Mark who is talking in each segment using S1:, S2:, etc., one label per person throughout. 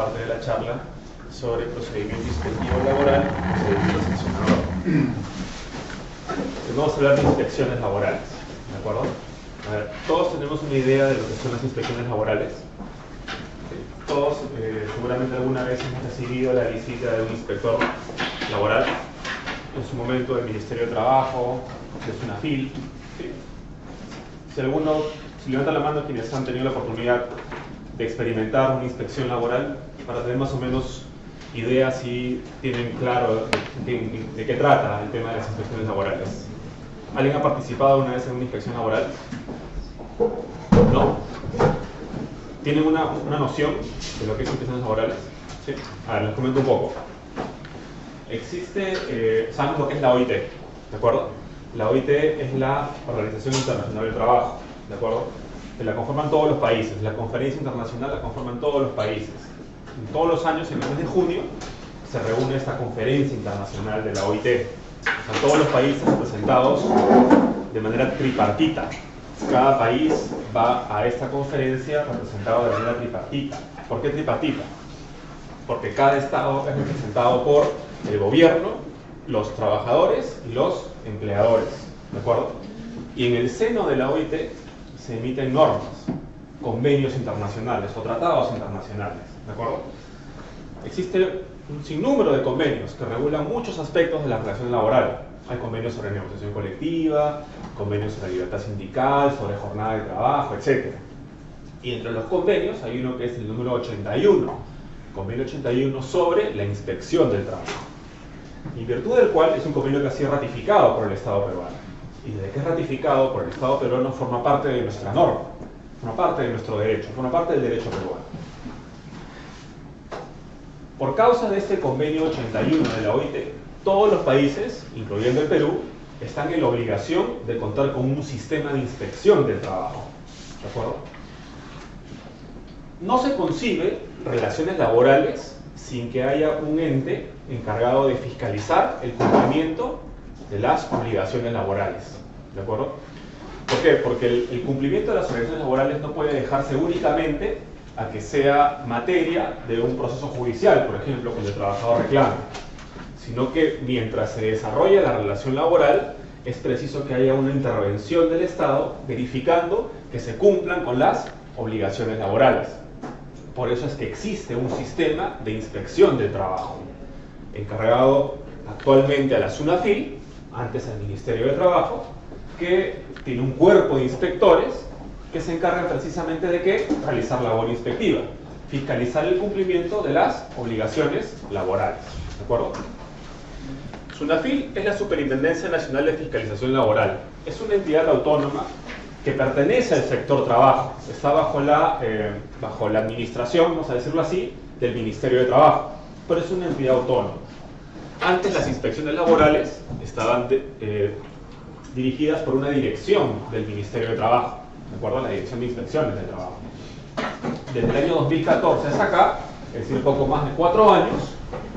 S1: parte de la charla sobre procedimiento inspectivo laboral y procedimiento sancionador. Vamos a hablar de inspecciones laborales, ¿de acuerdo? A ver, todos tenemos una idea de lo que son las inspecciones laborales. Todos seguramente alguna vez hemos recibido la visita de un inspector laboral, en su momento del Ministerio de Trabajo, de SUNAFIL. ¿Sí? Si levanta la mano quienes han tenido la oportunidad de experimentar una inspección laboral, para tener más o menos idea si tienen claro de qué trata el tema de las inspecciones laborales. ¿Alguien ha participado una vez en una inspección laboral? ¿No? ¿Tienen una noción de lo que es inspecciones laborales? ¿Sí? A ver, les comento un poco. ¿Saben lo que es la OIT? ¿De acuerdo? La OIT es la Organización Internacional del Trabajo, ¿de acuerdo? Que la conforman todos los países. La conferencia internacional la conforman todos los países. Todos los años, en el mes de junio, se reúne esta conferencia internacional de la OIT. O sea, todos los países representados de manera tripartita. Cada país va a esta conferencia representado de manera tripartita. ¿Por qué tripartita? Porque cada estado es representado por el gobierno, los trabajadores y los empleadores, ¿de acuerdo? Y en el seno de la OIT se emiten normas, convenios internacionales o tratados internacionales, ¿de acuerdo? Existe un sinnúmero de convenios que regulan muchos aspectos de la relación laboral. Hay convenios sobre negociación colectiva, convenios sobre libertad sindical, sobre jornada de trabajo, etc. Y entre los convenios hay uno que es el número 81, convenio 81 sobre la inspección del trabajo, en virtud del cual es un convenio que ha sido ratificado por el Estado peruano. Y desde que es ratificado por el Estado peruano forma parte de nuestra norma, forma parte de nuestro derecho, forma parte del derecho peruano. Por causa de este convenio 81 de la OIT, todos los países, incluyendo el Perú, están en la obligación de contar con un sistema de inspección del trabajo, ¿de acuerdo? No se concibe relaciones laborales sin que haya un ente encargado de fiscalizar el cumplimiento de las obligaciones laborales, ¿de acuerdo? ¿Por qué? Porque el cumplimiento de las obligaciones laborales no puede dejarse únicamente a que sea materia de un proceso judicial, por ejemplo, cuando el trabajador reclama, sino que mientras se desarrolla la relación laboral es preciso que haya una intervención del Estado verificando que se cumplan con las obligaciones laborales. Por eso es que existe un sistema de inspección del trabajo, encargado actualmente a la SUNAFIL, antes al Ministerio de Trabajo, que tiene un cuerpo de inspectores que se encargan precisamente de ¿qué? Realizar labor inspectiva, fiscalizar el cumplimiento de las obligaciones laborales, ¿de acuerdo? SUNAFIL es la Superintendencia Nacional de Fiscalización Laboral. Es una entidad autónoma que pertenece al sector trabajo, está bajo la administración, vamos a decirlo así, del Ministerio de Trabajo, pero es una entidad autónoma. Antes las inspecciones laborales estaban dirigidas por una dirección del Ministerio de Trabajo, ¿de acuerdo? La Dirección de Inspecciones del Trabajo. Desde el año 2014 hasta acá, es decir, poco más de 4 años,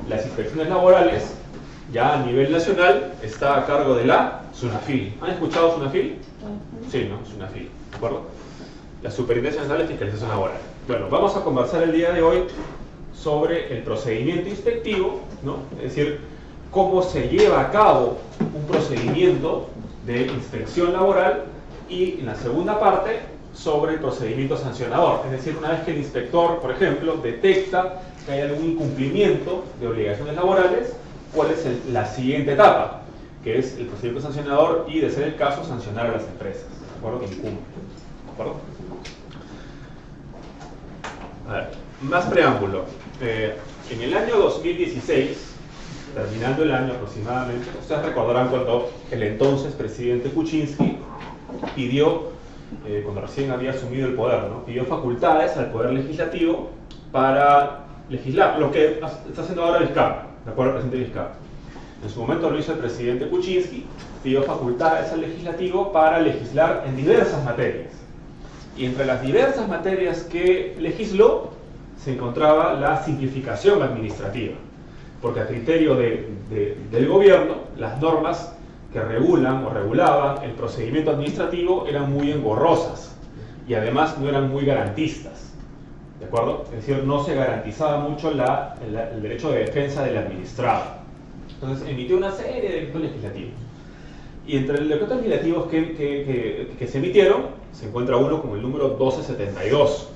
S1: las inspecciones laborales, ya a nivel nacional, está a cargo de la SUNAFIL. ¿Han escuchado SUNAFIL? Sí, ¿no? SUNAFIL, ¿de acuerdo? La Superintendencia Nacional de Fiscalización Laboral. Bueno, vamos a conversar el día de hoy sobre el procedimiento inspectivo, ¿no? Es decir, cómo se lleva a cabo un procedimiento de inspección laboral, y en la segunda parte sobre el procedimiento sancionador, es decir, una vez que el inspector, por ejemplo, detecta que hay algún incumplimiento de obligaciones laborales, cuál es la siguiente etapa, que es el procedimiento sancionador y, de ser el caso, sancionar a las empresas, ¿de acuerdo? Que incumplen, ¿de acuerdo? A ver, más preámbulo. En el año 2016, terminando el año aproximadamente, ustedes recordarán cuando el entonces presidente Kuczynski pidió, cuando recién había asumido el poder, ¿no? Pidió facultades al Poder Legislativo para legislar, lo que está haciendo ahora el SCAP, ¿de acuerdo? El presidente del SCAP. En su momento lo hizo el presidente Kuczynski, pidió facultades al legislativo para legislar en diversas materias. Y entre las diversas materias que legisló se encontraba la simplificación administrativa, porque a criterio del gobierno, las normas que regulan o regulaban el procedimiento administrativo eran muy engorrosas y además no eran muy garantistas. ¿De acuerdo? Es decir, no se garantizaba mucho el derecho de defensa del administrado. Entonces emitió una serie de decretos legislativos. Y entre los decretos legislativos que se emitieron, se encuentra uno como el número 1272,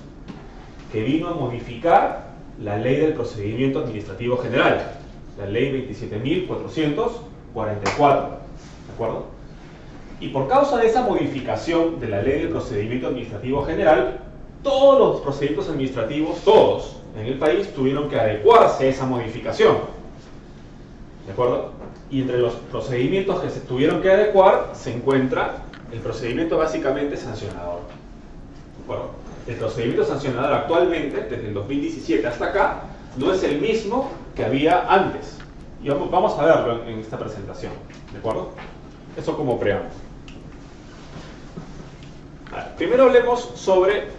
S1: que vino a modificar la ley del procedimiento administrativo general, la ley 27.444, ¿de acuerdo? Y por causa de esa modificación de la ley del procedimiento administrativo general, todos los procedimientos administrativos, todos en el país, tuvieron que adecuarse a esa modificación, ¿de acuerdo? Y entre los procedimientos que se tuvieron que adecuar se encuentra el procedimiento básicamente sancionador, ¿de acuerdo? El procedimiento sancionador actualmente, desde el 2017 hasta acá, no es el mismo que había antes. Y vamos a verlo en esta presentación, ¿de acuerdo? Eso como preámbulo. Primero hablemos sobre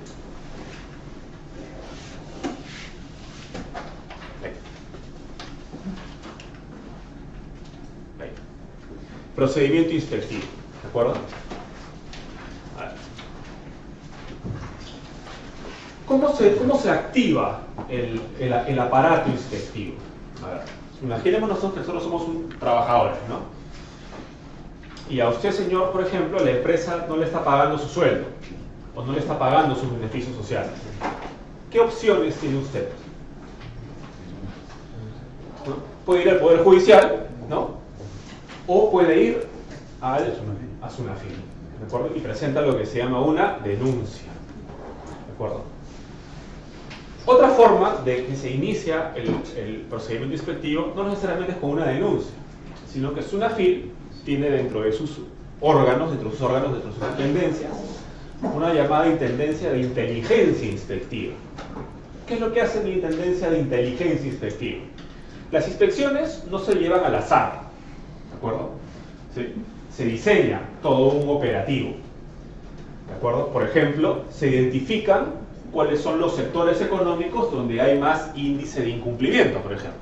S1: procedimiento inspectivo, ¿de acuerdo? ¿Cómo se activa el aparato inspectivo? A ver, imaginemos nosotros que somos trabajadores, ¿no? Y a usted, señor, por ejemplo, la empresa no le está pagando su sueldo o no le está pagando sus beneficios sociales. ¿Qué opciones tiene usted? ¿No? Puede ir al Poder Judicial, ¿no? O puede ir a SUNAFIL, ¿de acuerdo? Y presenta lo que se llama una denuncia, ¿de acuerdo? Otra forma de que se inicia el procedimiento inspectivo no necesariamente es con una denuncia, sino que SUNAFIL tiene dentro de sus órganos, dentro de sus intendencias, una llamada intendencia de inteligencia inspectiva. ¿Qué es lo que hace la intendencia de inteligencia inspectiva? Las inspecciones no se llevan al azar, ¿de acuerdo? ¿Sí? Se diseña todo un operativo, ¿de acuerdo? Por ejemplo, se identifican cuáles son los sectores económicos donde hay más índice de incumplimiento, por ejemplo.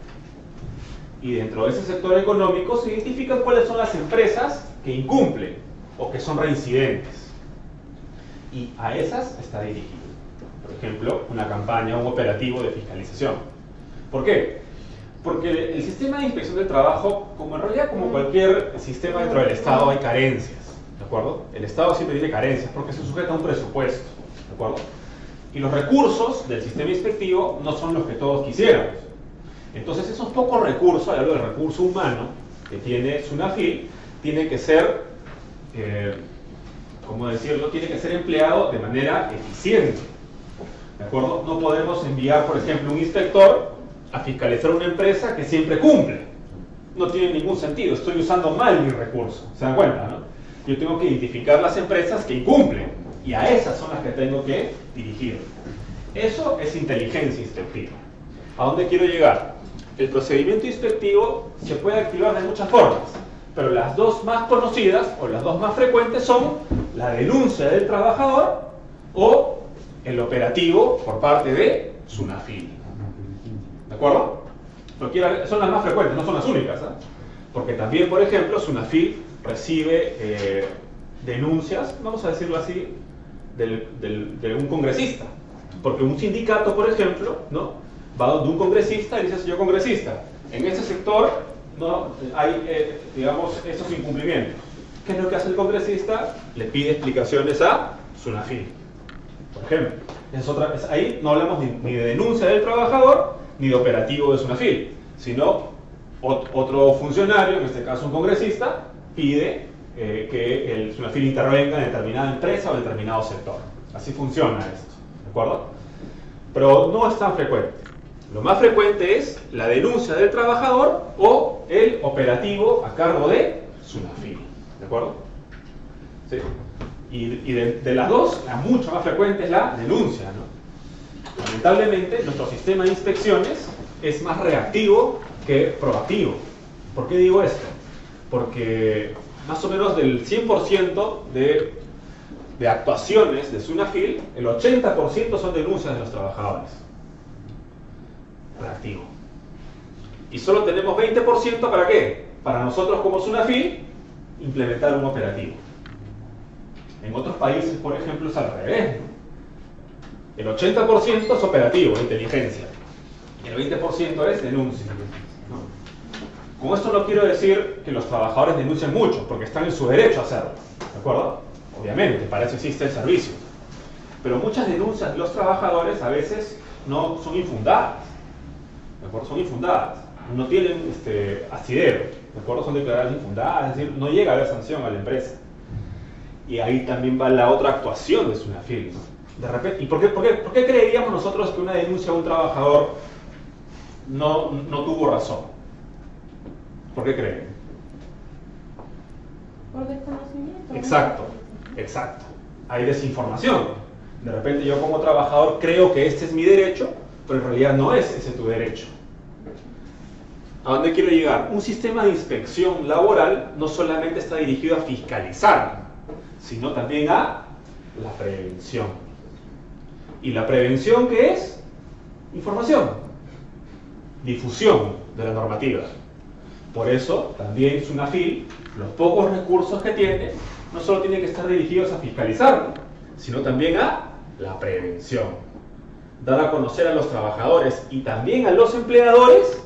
S1: Y dentro de ese sector económico se identifican cuáles son las empresas que incumplen o que son reincidentes. Y a esas está dirigido, por ejemplo, una campaña, un operativo de fiscalización. ¿Por qué? Porque el sistema de inspección del trabajo, como en realidad como cualquier sistema dentro del Estado, hay carencias, ¿de acuerdo? El Estado siempre tiene carencias porque se sujeta a un presupuesto, ¿de acuerdo? Y los recursos del sistema inspectivo no son los que todos quisiéramos. Entonces esos pocos recursos, hablo del recurso humano que tiene SUNAFIL, tiene que ser, ¿cómo decirlo? Tiene que ser empleado de manera eficiente, ¿de acuerdo? No podemos enviar, por ejemplo, un inspector a fiscalizar una empresa que siempre cumple. No tiene ningún sentido, estoy usando mal mi recurso, ¿se dan cuenta, no? Yo tengo que identificar las empresas que incumplen y a esas son las que tengo que dirigir. Eso es inteligencia inspectiva. ¿A dónde quiero llegar? El procedimiento inspectivo se puede activar de muchas formas, pero las dos más conocidas o las dos más frecuentes son la denuncia del trabajador o el operativo por parte de SUNAFIL. ¿De acuerdo? Son las más frecuentes, no son las únicas, ¿eh? Porque también, por ejemplo, SUNAFIL recibe denuncias, vamos a decirlo así, de un congresista. Porque un sindicato, por ejemplo, ¿no?, va donde un congresista y dice: señor congresista, en este sector no hay, digamos, estos incumplimientos. ¿Qué es lo que hace el congresista? Le pide explicaciones a SUNAFIL, por ejemplo. Ahí no hablamos ni de denuncia del trabajador ni de operativo de SUNAFIL, sino otro funcionario, en este caso un congresista, pide que el SUNAFIL intervenga en determinada empresa o determinado sector. Así funciona esto, ¿de acuerdo? Pero no es tan frecuente. Lo más frecuente es la denuncia del trabajador o el operativo a cargo de SUNAFIL, ¿de acuerdo? ¿Sí? Y de las dos, la mucho más frecuente es la denuncia, ¿no? Lamentablemente, nuestro sistema de inspecciones es más reactivo que proactivo. ¿Por qué digo esto? Porque más o menos del 100% de actuaciones de SUNAFIL, el 80% son denuncias de los trabajadores. Reactivo. Y solo tenemos 20% ¿para qué? Para nosotros como SUNAFIL implementar un operativo. En otros países, por ejemplo, es al revés, ¿no? El 80% es operativo, inteligencia. Y el 20% es denuncia, ¿no? Con esto no quiero decir que los trabajadores denuncien mucho, porque están en su derecho a hacerlo, ¿de acuerdo? Obviamente, para eso existe el servicio. Pero muchas denuncias de los trabajadores a veces no son infundadas, ¿de acuerdo? Son infundadas, no tienen asidero, ¿de acuerdo? Son declaradas infundadas, es decir, no llega a haber sanción a la empresa. Y ahí también va la otra actuación de SUNAFIL, ¿no? De repente, ¿y por qué creeríamos nosotros que una denuncia a un trabajador no tuvo razón? ¿Por qué creen?
S2: Por desconocimiento.
S1: Exacto, exacto. Hay desinformación. De repente yo como trabajador creo que este es mi derecho, pero en realidad no es ese tu derecho. ¿A dónde quiero llegar? Un sistema de inspección laboral no solamente está dirigido a fiscalizar, sino también a la prevención. ¿Y la prevención qué es? Información, difusión de la normativa. Por eso también SUNAFIL, los pocos recursos que tiene, no solo tienen que estar dirigidos a fiscalizar, sino también a la prevención. Dar a conocer a los trabajadores y también a los empleadores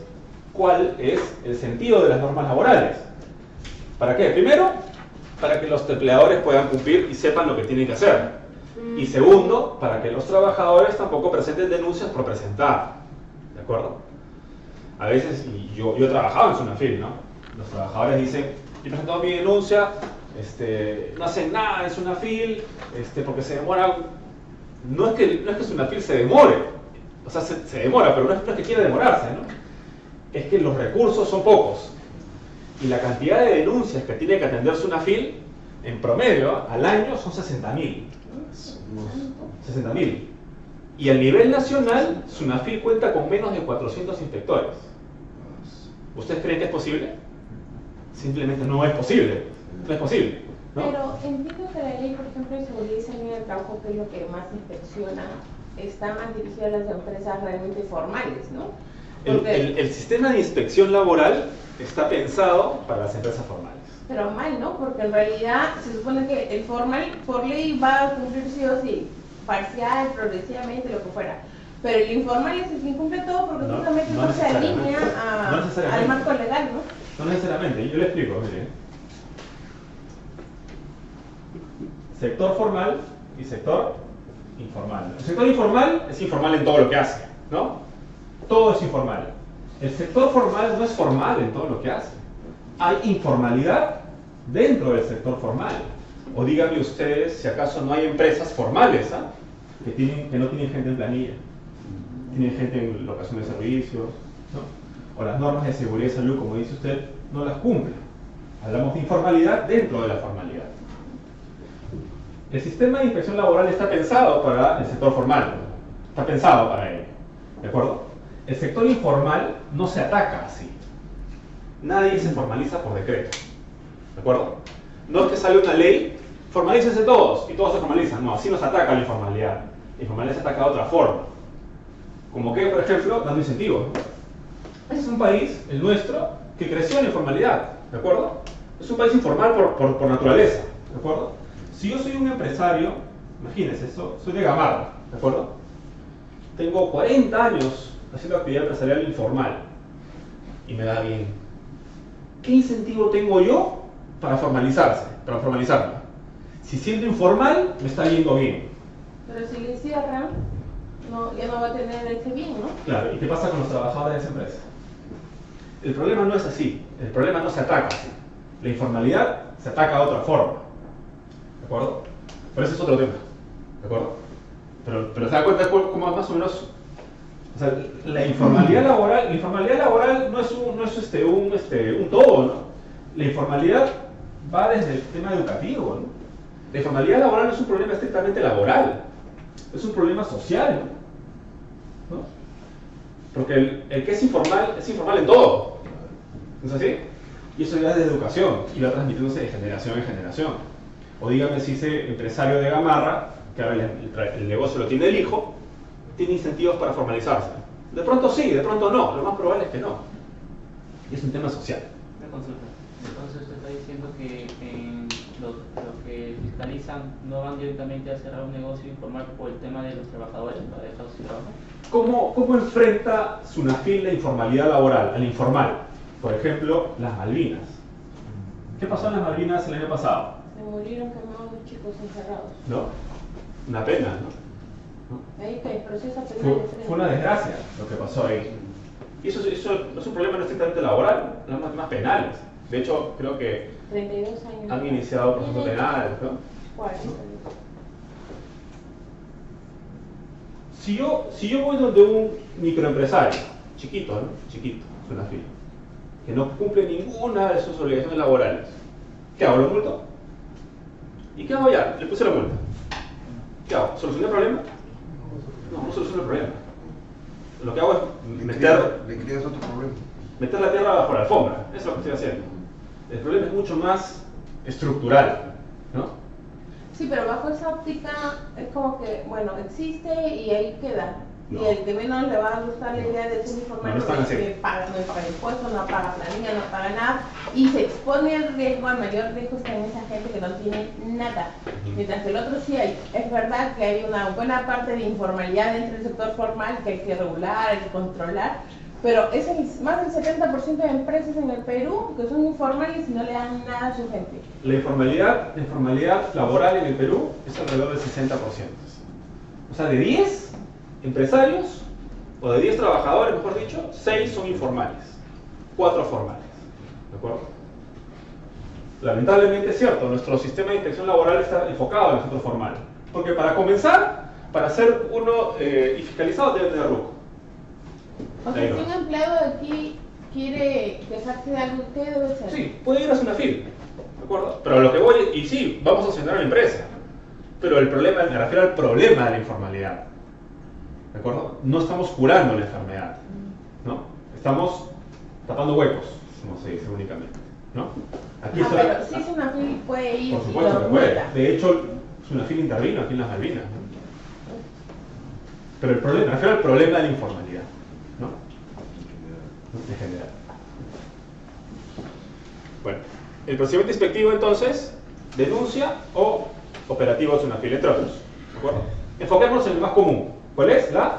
S1: cuál es el sentido de las normas laborales. ¿Para qué? Primero, para que los empleadores puedan cumplir y sepan lo que tienen que hacer. Y segundo, para que los trabajadores tampoco presenten denuncias por presentar. ¿De acuerdo? A veces, y yo he trabajado en SUNAFIL, ¿no? Los trabajadores dicen, yo he presentado mi denuncia, no hacen nada en SUNAFIL, porque se demora. No es que SUNAFIL se demore, o sea, se demora, pero no es que quiera demorarse, ¿no? Es que los recursos son pocos. Y la cantidad de denuncias que tiene que atender SUNAFIL, en promedio, al año, son 60.000. 60.000. Y a nivel nacional, SUNAFIL cuenta con menos de 400 inspectores. ¿Ustedes creen que es posible? Simplemente no es posible. No es posible, ¿no?
S2: Pero entiendo que la ley, por ejemplo, de seguridad y salud del trabajo, que es lo que más inspecciona, está más dirigida a las empresas realmente formales, ¿no?
S1: El sistema de inspección laboral está pensado para las empresas formales.
S2: Pero mal, ¿no? Porque en realidad se supone que el formal, por ley, va a cumplir sí o sí, parcial, progresivamente, lo que fuera. Pero el informal es el que incumple todo porque justamente no se alinea al marco legal, ¿no?
S1: No necesariamente, yo le explico, mire. Sector formal y sector informal. El sector informal es informal en todo lo que hace, ¿no? Todo es informal. El sector formal no es formal en todo lo que hace. Hay informalidad dentro del sector formal. O díganme ustedes si acaso no hay empresas formales, ¿ah? que no tienen gente en planilla, tienen gente en locación de servicios, ¿no? O las normas de seguridad y salud, como dice usted, no las cumplen. Hablamos de informalidad dentro de la formalidad. El sistema de inspección laboral está pensado para el sector formal, está pensado para ello, ¿de acuerdo? El sector informal no se ataca así. Nadie se formaliza por decreto, ¿de acuerdo? No es que sale una ley, formalícense todos y todos se formalizan. No, así no se ataca la informalidad. La informalidad se ataca de otra forma. Como que, por ejemplo, dando incentivos. Ese es un país, el nuestro, que creció en la informalidad, ¿de acuerdo? Es un país informal por naturaleza, ¿de acuerdo? Si yo soy un empresario, imagínense, soy de Gamarra, ¿de acuerdo? Tengo 40 años haciendo actividad empresarial informal y me da bien. ¿Qué incentivo tengo yo para formalizarme? Si siendo informal, me está yendo bien.
S2: Pero si le cierran, ya no va a tener ese bien, ¿no?
S1: Claro, ¿y qué pasa con los trabajadores de esa empresa? El problema no es así, el problema no se ataca así. La informalidad se ataca de otra forma, ¿de acuerdo? Pero ese es otro tema, ¿de acuerdo? Pero se da cuenta cómo más o menos. O sea, la informalidad laboral no es un todo, ¿no? La informalidad va desde el tema educativo, ¿no? La informalidad laboral no es un problema estrictamente laboral, es un problema social, ¿no? Porque el que es informal en todo, ¿no es así? Y eso ya es de educación y va transmitiéndose de generación en generación. O dígame si ese empresario de Gamarra, que ahora el negocio lo tiene el hijo, tiene incentivos para formalizarse. De pronto sí, de pronto no, lo más probable es que no. Y es un tema social.
S3: Entonces usted está diciendo que los que fiscalizan no van directamente a cerrar un negocio informal por el tema de los trabajadores para dejar su trabajo.
S1: ¿Cómo enfrenta SUNAFIL la informalidad laboral, al informal? Por ejemplo, las Malvinas. ¿Qué pasó en las Malvinas el año pasado?
S2: Se murieron quemados los chicos encerrados.
S1: ¿No? Una pena, ¿no?
S2: Ahí que el proceso penal
S1: Fue una desgracia lo que pasó ahí. Y eso no es un problema no estrictamente laboral, son más penales. De hecho, creo que
S2: 32 años.
S1: han iniciado procesos penales, ¿no?
S2: 40.
S1: Si yo voy donde un microempresario, chiquito, ¿no? Chiquito, SUNAFIL, que no cumple ninguna de sus obligaciones laborales, ¿qué hago? ¿Lo multo? ¿Y qué hago ya? Le puse la multa. ¿Qué hago? ¿Solucioné el problema? No soluciono el problema. Lo que hago es
S4: Le creas otro problema.
S1: meter la tierra bajo la alfombra. Eso es lo que estoy haciendo. El problema es mucho más estructural, ¿no?
S2: Sí, pero bajo esa óptica es como que, bueno, existe y ahí queda.
S1: No.
S2: Y el que menos le va a gustar la idea de ser informal,
S1: No están así.
S2: que paga, no paga impuestos, no paga planilla, no paga nada, y se expone al riesgo, al mayor riesgo está en esa gente que no tiene nada. Mientras que el otro sí hay. Es verdad que hay una buena parte de informalidad dentro del sector formal que hay que regular, hay que controlar, pero es más del 70% de empresas en el Perú que son informales y no le dan nada a su gente.
S1: La informalidad laboral en el Perú es alrededor del 60%. O sea, de 10 empresarios, o de 10 trabajadores, mejor dicho, 6 son informales, 4 formales. ¿De acuerdo? Lamentablemente es cierto, nuestro sistema de inspección laboral está enfocado en el sector formal. Porque para comenzar, para ser uno y fiscalizado debe tener RUC.
S2: O sea, si un empleado de aquí quiere quejarse de algo, ¿qué debe ser?
S1: Sí, puede ir a SUNAFIL, ¿de acuerdo? Pero lo que voy, y sí, vamos a sancionar a la empresa, pero el problema, me refiero al problema de la informalidad, ¿de acuerdo? No estamos curando la enfermedad, ¿no? Estamos tapando huecos, como se dice únicamente, ¿no? Aquí
S2: pero sí SUNAFIL puede ir
S1: por
S2: y
S1: supuesto
S2: lo
S1: que puede.
S2: multa.
S1: De hecho, SUNAFIL intervino aquí en las Malvinas, ¿no? Pero el problema, me refiero al problema de la informalidad, ¿no? En general. Bueno, el procedimiento inspectivo entonces, denuncia o operativo de SUNAFIL, entre otros, ¿de acuerdo? Enfoquémonos en el más común. ¿Cuál es? La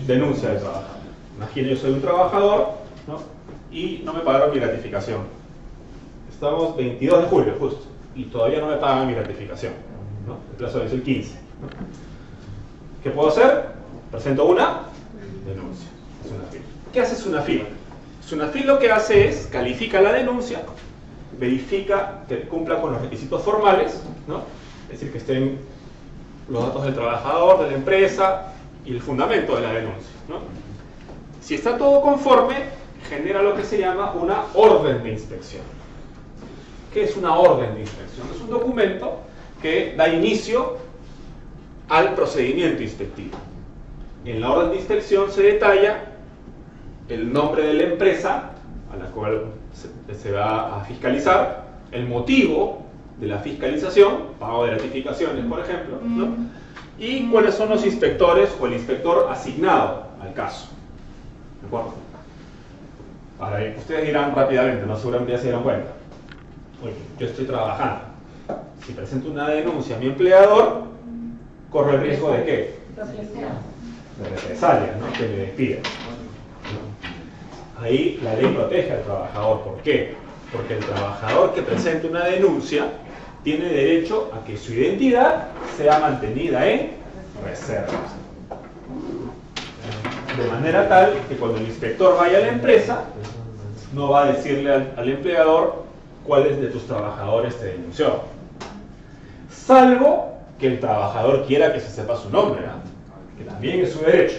S1: denuncia del trabajador. Imagino yo soy un trabajador, ¿no? Y no me pagaron mi gratificación. Estamos 22 de julio justo y todavía no me pagan mi gratificación, ¿no? El plazo es el 15, ¿no? ¿Qué puedo hacer? Presento una denuncia. SUNAFIL. ¿Qué hace SUNAFIL? SUNAFIL lo que hace es califica la denuncia, verifica que cumpla con los requisitos formales, ¿no? Es decir, que estén los datos del trabajador, de la empresa y el fundamento de la denuncia, ¿no? Si está todo conforme, genera lo que se llama una orden de inspección. ¿Qué es una orden de inspección? Es un documento que da inicio al procedimiento inspectivo. En la orden de inspección se detalla el nombre de la empresa a la cual se va a fiscalizar, el motivo de la fiscalización, pago de gratificaciones, por ejemplo, ¿no? Y cuáles son los inspectores o el inspector asignado al caso. ¿De acuerdo? Ahora bien, ustedes dirán rápidamente, no seguramente ya se dieron cuenta. Oye, yo estoy trabajando. Si presento una denuncia a mi empleador, corro el riesgo de ¿qué? De represalias, ¿no? Que me despidan. ¿No? Ahí la ley protege al trabajador. ¿Por qué? Porque el trabajador que presente una denuncia tiene derecho a que su identidad sea mantenida en reserva. De manera tal que cuando el inspector vaya a la empresa, no va a decirle al empleador cuáles de tus trabajadores te denunció. Salvo que el trabajador quiera que se sepa su nombre, ¿no? Que también es su derecho.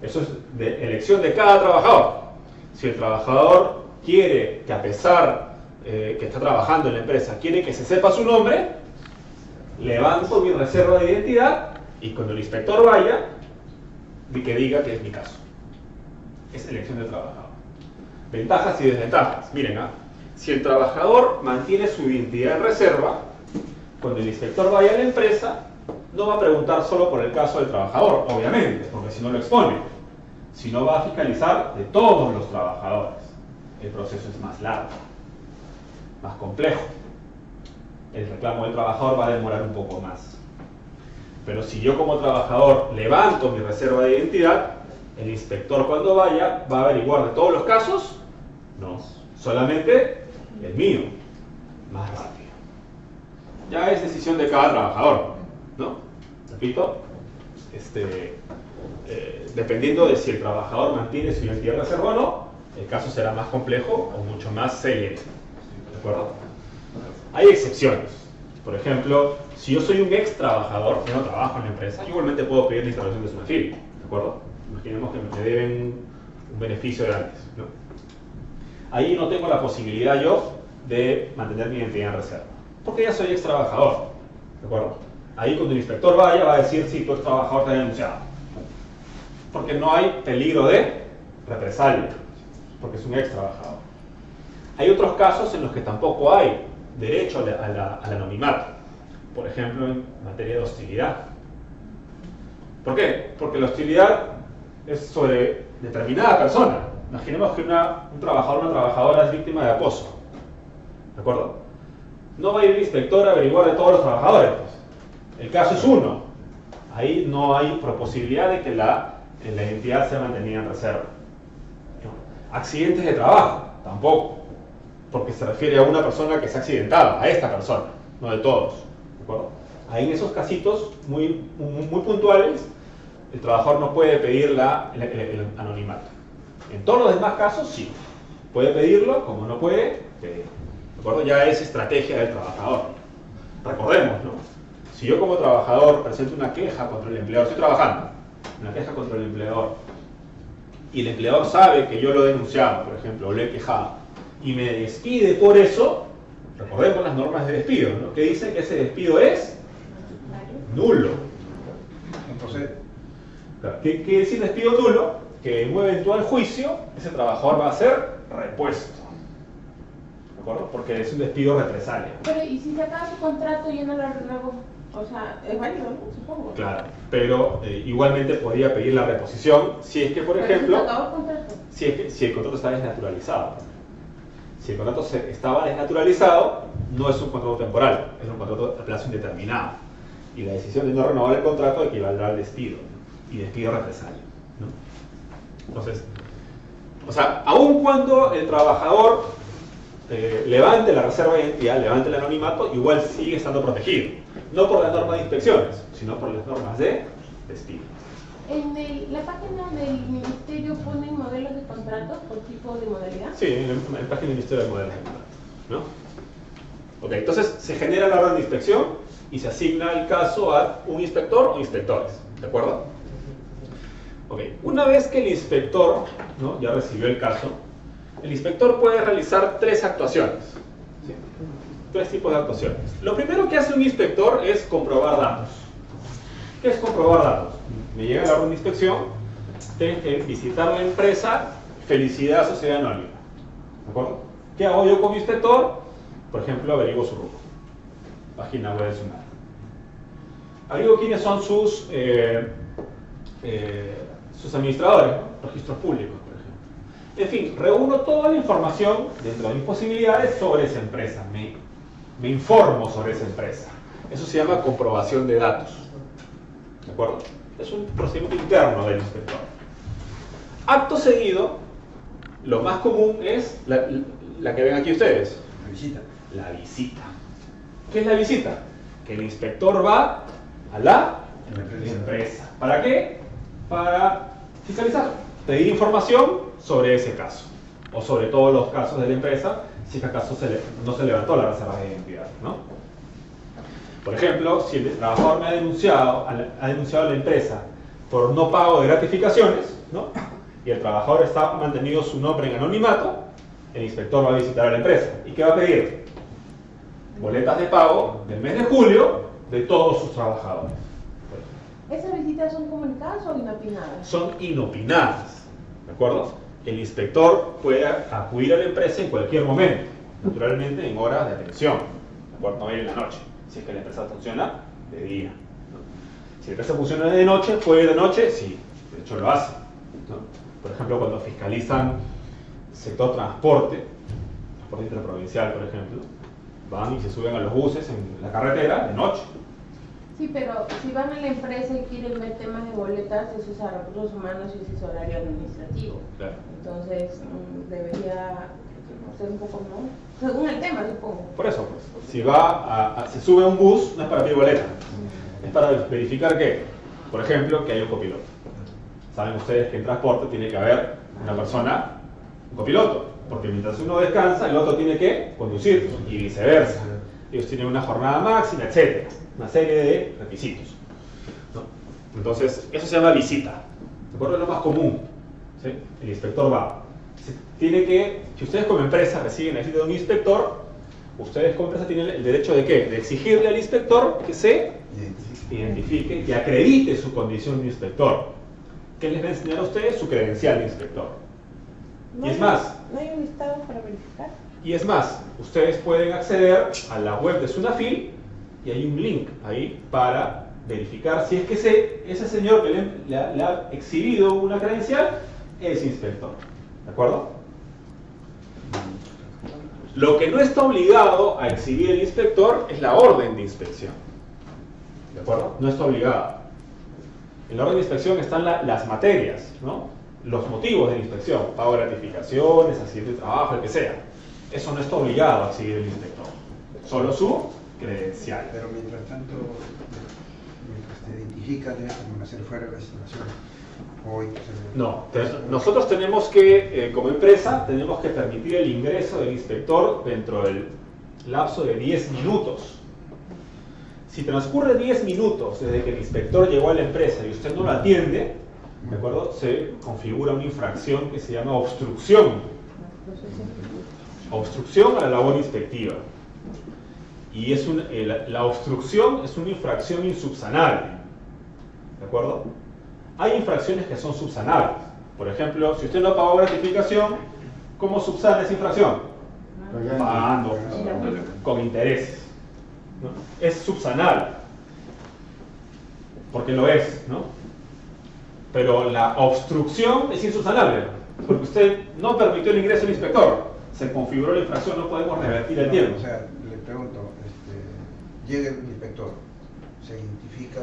S1: Eso es de elección de cada trabajador. Si el trabajador quiere que, a pesar que está trabajando en la empresa, quiere que se sepa su nombre, levanto mi reserva de identidad y cuando el inspector vaya, que diga que es mi caso. Es elección del trabajador. Ventajas y desventajas. Miren, si el trabajador mantiene su identidad en reserva, cuando el inspector vaya a la empresa, no va a preguntar solo por el caso del trabajador, obviamente, porque si no lo expone, sino va a fiscalizar de todos los trabajadores. El proceso es más largo. más complejo. El reclamo del trabajador va a demorar un poco más. Pero si yo como trabajador levanto mi reserva de identidad, el inspector cuando vaya va a averiguar de todos los casos, no, solamente el mío, más rápido. Ya es decisión de cada trabajador, ¿no? Repito, dependiendo de si el trabajador mantiene su identidad de reserva o no, el caso será más complejo o mucho más serio. ¿De acuerdo? Hay excepciones. Por ejemplo, si yo soy un ex trabajador que no trabajo en la empresa, igualmente puedo pedir la instalación de su perfil. ¿De acuerdo? Imaginemos que me deben un beneficio de antes, ¿no? Ahí no tengo la posibilidad yo de mantener mi identidad en reserva, porque ya soy ex trabajador. ¿De acuerdo? Ahí cuando el inspector vaya va a decir si tu ex trabajador te ha denunciado, porque no hay peligro de represalia, porque es un ex trabajador. Hay otros casos en los que tampoco hay derecho al anonimato, por ejemplo en materia de hostilidad. ¿Por qué? Porque la hostilidad es sobre determinada persona. Imaginemos que un trabajador o una trabajadora es víctima de acoso, ¿de acuerdo? No va a ir el inspector a averiguar de todos los trabajadores, pues. El caso es uno. Ahí no hay posibilidad de que la identidad sea mantenida en reserva. ¿No? Accidentes de trabajo, tampoco, porque se refiere a una persona que se ha accidentado, a esta persona, no de todos. ¿De acuerdo? Ahí en esos casitos muy puntuales, el trabajador no puede pedir el anonimato. En todos los demás casos, sí. Puede pedirlo, como no puede pedirlo. ¿De acuerdo? Ya es estrategia del trabajador. Recordemos, ¿no? Si yo como trabajador presento una queja contra el empleador, estoy trabajando, una queja contra el empleador, y el empleador sabe que yo lo he denunciado, por ejemplo, o lo he quejado, y me despide por eso, recordemos las normas de despido, ¿no? Que dicen que ese despido es nulo. ¿Qué quiere decir despido nulo? Que en un eventual juicio, ese trabajador va a ser repuesto. ¿De acuerdo? Porque es un despido represalia.
S2: Pero, ¿y si se acaba su contrato y yo no lo renuevo? O sea, es válido, ¿no? Supongo.
S1: Claro, pero igualmente podría pedir la reposición si es que, por ejemplo,
S2: ¿se acabó el contrato?
S1: si el contrato está desnaturalizado. Si el contrato estaba desnaturalizado, no es un contrato temporal, es un contrato a plazo indeterminado. Y la decisión de no renovar el contrato equivaldrá al despido, ¿no? Y despido represalia, ¿no? Entonces, o sea, aun cuando el trabajador levante la reserva de identidad, levante el anonimato, igual sigue estando protegido. No por las normas de inspecciones, sino por las normas de despido.
S2: En la página del ministerio ponen modelos de contratos por tipo de modalidad.
S1: Sí, en la página del Ministerio de Modelos de Contratos, ¿no? Ok, entonces se genera la orden de inspección y se asigna el caso a un inspector o inspectores, ¿de acuerdo? Ok, una vez que el inspector, ¿no?, ya recibió el caso, el inspector puede realizar tres actuaciones. ¿Sí? Tres tipos de actuaciones. Lo primero que hace un inspector es comprobar datos. ¿Qué es comprobar datos? Me llega la orden de inspección, tengo que visitar la empresa Felicidad Sociedad Anónima. ¿De acuerdo? ¿Qué hago yo como inspector? Por ejemplo, averiguo su rubro. Página web de su marca. Averiguo quiénes son sus administradores, ¿no? Registros públicos, por ejemplo. En fin, reúno toda la información dentro de mis posibilidades sobre esa empresa. Me informo sobre esa empresa. Eso se llama comprobación de datos. ¿De acuerdo? Es un procedimiento interno del inspector. Acto seguido, lo más común es la que ven aquí ustedes.
S4: La visita.
S1: La visita. ¿Qué es la visita? Que el inspector va a la empresa. ¿Para qué? Para fiscalizar, pedir información sobre ese caso, o sobre todos los casos de la empresa, si es que acaso no se levantó la reserva de identidad, ¿no? Por ejemplo, si el trabajador me ha denunciado a la empresa por no pago de gratificaciones, ¿no?, y el trabajador está mantenido su nombre en anonimato, el inspector va a visitar a la empresa. ¿Y qué va a pedir? Boletas de pago del mes de julio de todos sus trabajadores.
S2: ¿Esas visitas son comunicadas o inopinadas?
S1: Son inopinadas, ¿de acuerdo? El inspector puede acudir a la empresa en cualquier momento, naturalmente en horas de atención, ¿de acuerdo? No en la noche, si es que la empresa funciona de día, ¿no? Si la empresa funciona de noche, ¿puede ir de noche? Sí, de hecho lo hace, ¿no? Por ejemplo, cuando fiscalizan sector transporte, transporte interprovincial, por ejemplo, van y se suben a los buses en la carretera de noche.
S2: Sí, pero si van a la empresa y quieren ver temas de boletas, eso es a recursos humanos y ese es horario administrativo.
S1: Claro.
S2: Entonces, debería ser un poco, ¿no? Según el tema, supongo.
S1: Por eso, pues, si se sube a un bus, no es para pedir boleta, es para verificar que, por ejemplo, que hay un copiloto. Saben ustedes que en transporte tiene que haber una persona, un copiloto, porque mientras uno descansa, el otro tiene que conducir y viceversa. Ellos tienen una jornada máxima, etc. Una serie de requisitos, ¿no? Entonces, eso se llama visita. ¿De acuerdo? Es lo más común, ¿sí? El inspector va. Si ustedes como empresa reciben la visita de un inspector, ustedes como empresa tienen el derecho de ¿qué? De exigirle al inspector que se identifique y acredite su condición de inspector. ¿Qué les va a enseñar a ustedes? Su credencial de inspector. Y es más,
S2: ¿no hay un listado para verificar?
S1: Y es más, ustedes pueden acceder a la web de Sunafil y hay un link ahí para verificar si es que ese señor que le ha exhibido una credencial es inspector. ¿De acuerdo? Lo que no está obligado a exhibir el inspector es la orden de inspección. ¿De acuerdo? No está obligado. En la orden de inspección están las materias, ¿no? Los motivos de la inspección, pago de gratificaciones, accidente de trabajo, el que sea. Eso no está obligado a exhibir el inspector, solo su credencial.
S4: Pero mientras tanto, mientras te identifican, debes permanecer fuera de la instalación.
S1: No, nosotros tenemos que, como empresa, tenemos que permitir el ingreso del inspector dentro del lapso de 10 minutos. Si transcurre 10 minutos desde que el inspector llegó a la empresa y usted no lo atiende, ¿de acuerdo? Se configura una infracción que se llama obstrucción. Obstrucción a la labor inspectiva. Y la obstrucción es una infracción insubsanable. ¿De acuerdo? Hay infracciones que son subsanables. Por ejemplo, si usted no pagó gratificación, ¿cómo subsana esa infracción? Pagando, con intereses, ¿no? Es subsanable, porque lo es, ¿no? Pero la obstrucción es insubsanable, porque usted no permitió el ingreso del inspector, se configuró la infracción, no podemos revertir el tiempo.
S4: O sea, le pregunto, llega el inspector, se identifica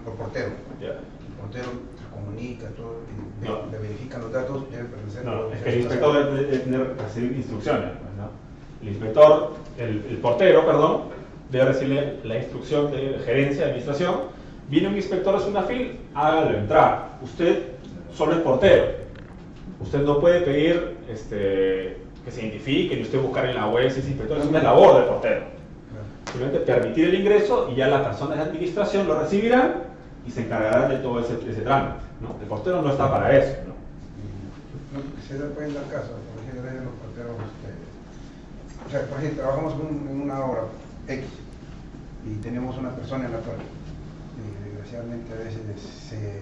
S4: por portero.
S1: Yeah.
S4: El portero se comunica, todo,
S1: No.
S4: le verifican los datos, debe permanecer.
S1: No, es que el inspector debe recibir instrucciones, ¿no? El inspector, el portero, perdón, debe recibir la instrucción de gerencia, de administración. Viene un inspector a Sunafil, hágalo entrar. Usted solo es portero. Usted no puede pedir que se identifique ni usted buscar en la web si es inspector. Es una labor del portero. Simplemente permitir el ingreso y ya las personas de administración lo recibirán y se encargarán de todo ese trámite, ¿no? El portero no está para eso, ¿no?
S4: Se pueden dar caso, por ejemplo, los porteros, o sea, por ejemplo, trabajamos en una hora X y tenemos una persona en la puerta y desgraciadamente a veces se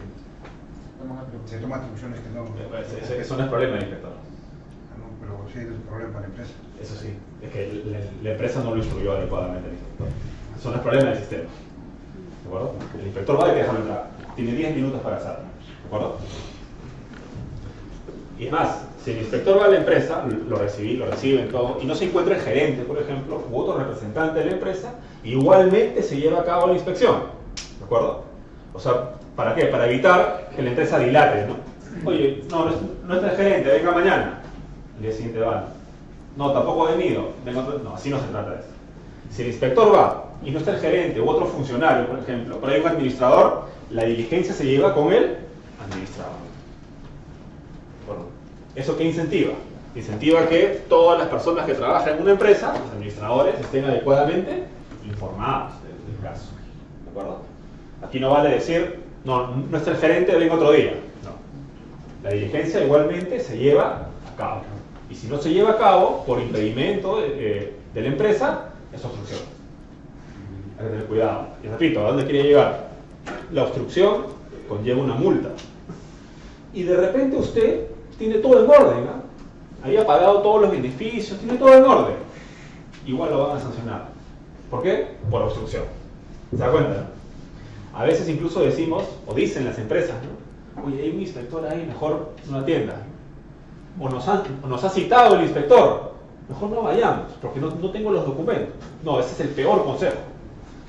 S4: toman atribuciones que no.
S1: Eso no es problema del inspector.
S4: No, pero sí es un problema para la empresa.
S1: Eso sí, es que la empresa no lo instruyó adecuadamente al inspector. Eso no es problema del sistema. ¿De acuerdo? El inspector va a dejarlo entrar. Tiene 10 minutos para hacerlo. ¿De acuerdo? Y es más, si el inspector va a la empresa, lo reciben todo, y no se encuentra el gerente, por ejemplo, u otro representante de la empresa, igualmente se lleva a cabo la inspección. ¿De acuerdo? O sea, ¿para qué? Para evitar que la empresa dilate, ¿no? Oye, no está el gerente, venga mañana. El día siguiente van. No, tampoco ha venido. No, así no se trata de eso. Si el inspector va y no está el gerente u otro funcionario, por ejemplo, pero hay un administrador, la diligencia se lleva con el administrador. Bueno, ¿eso qué incentiva? Incentiva que todas las personas que trabajan en una empresa, los administradores, estén adecuadamente informados del caso. ¿De acuerdo? Aquí no vale decir, no está el gerente, venga otro día. No. La diligencia igualmente se lleva a cabo. Y si no se lleva a cabo por impedimento de la empresa, es obstrucción. Hay que tener cuidado. Y repito, ¿a dónde quiere llegar? La obstrucción conlleva una multa. Y de repente usted tiene todo en orden, ¿no? Había pagado todos los beneficios, tiene todo en orden. Igual lo van a sancionar. ¿Por qué? Por obstrucción. ¿Se da cuenta? A veces incluso decimos, o dicen las empresas, ¿no? Oye, hay un inspector ahí, mejor no atienda. O nos ha citado el inspector. mejor no vayamos, porque no tengo los documentos. No, ese es el peor consejo.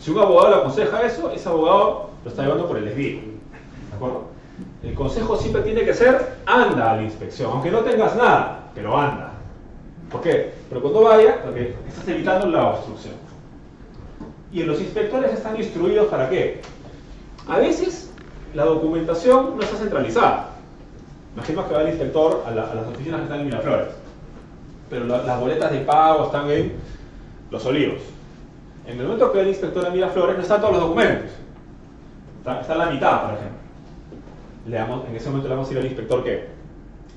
S1: Si un abogado le aconseja eso, ese abogado lo está llevando por el desvío. ¿De acuerdo? El consejo siempre tiene que ser, anda a la inspección, aunque no tengas nada, pero anda. ¿Por qué? Pero cuando vaya, porque estás evitando la obstrucción. Y los inspectores están instruidos ¿para qué? A veces la documentación no está centralizada. Imagino que va el inspector a las oficinas que están en Miraflores, pero las boletas de pago están en Los Olivos. En el momento que va el inspector a Miraflores no están todos los documentos. Está la mitad, por ejemplo. En ese momento le vamos a decir al inspector que,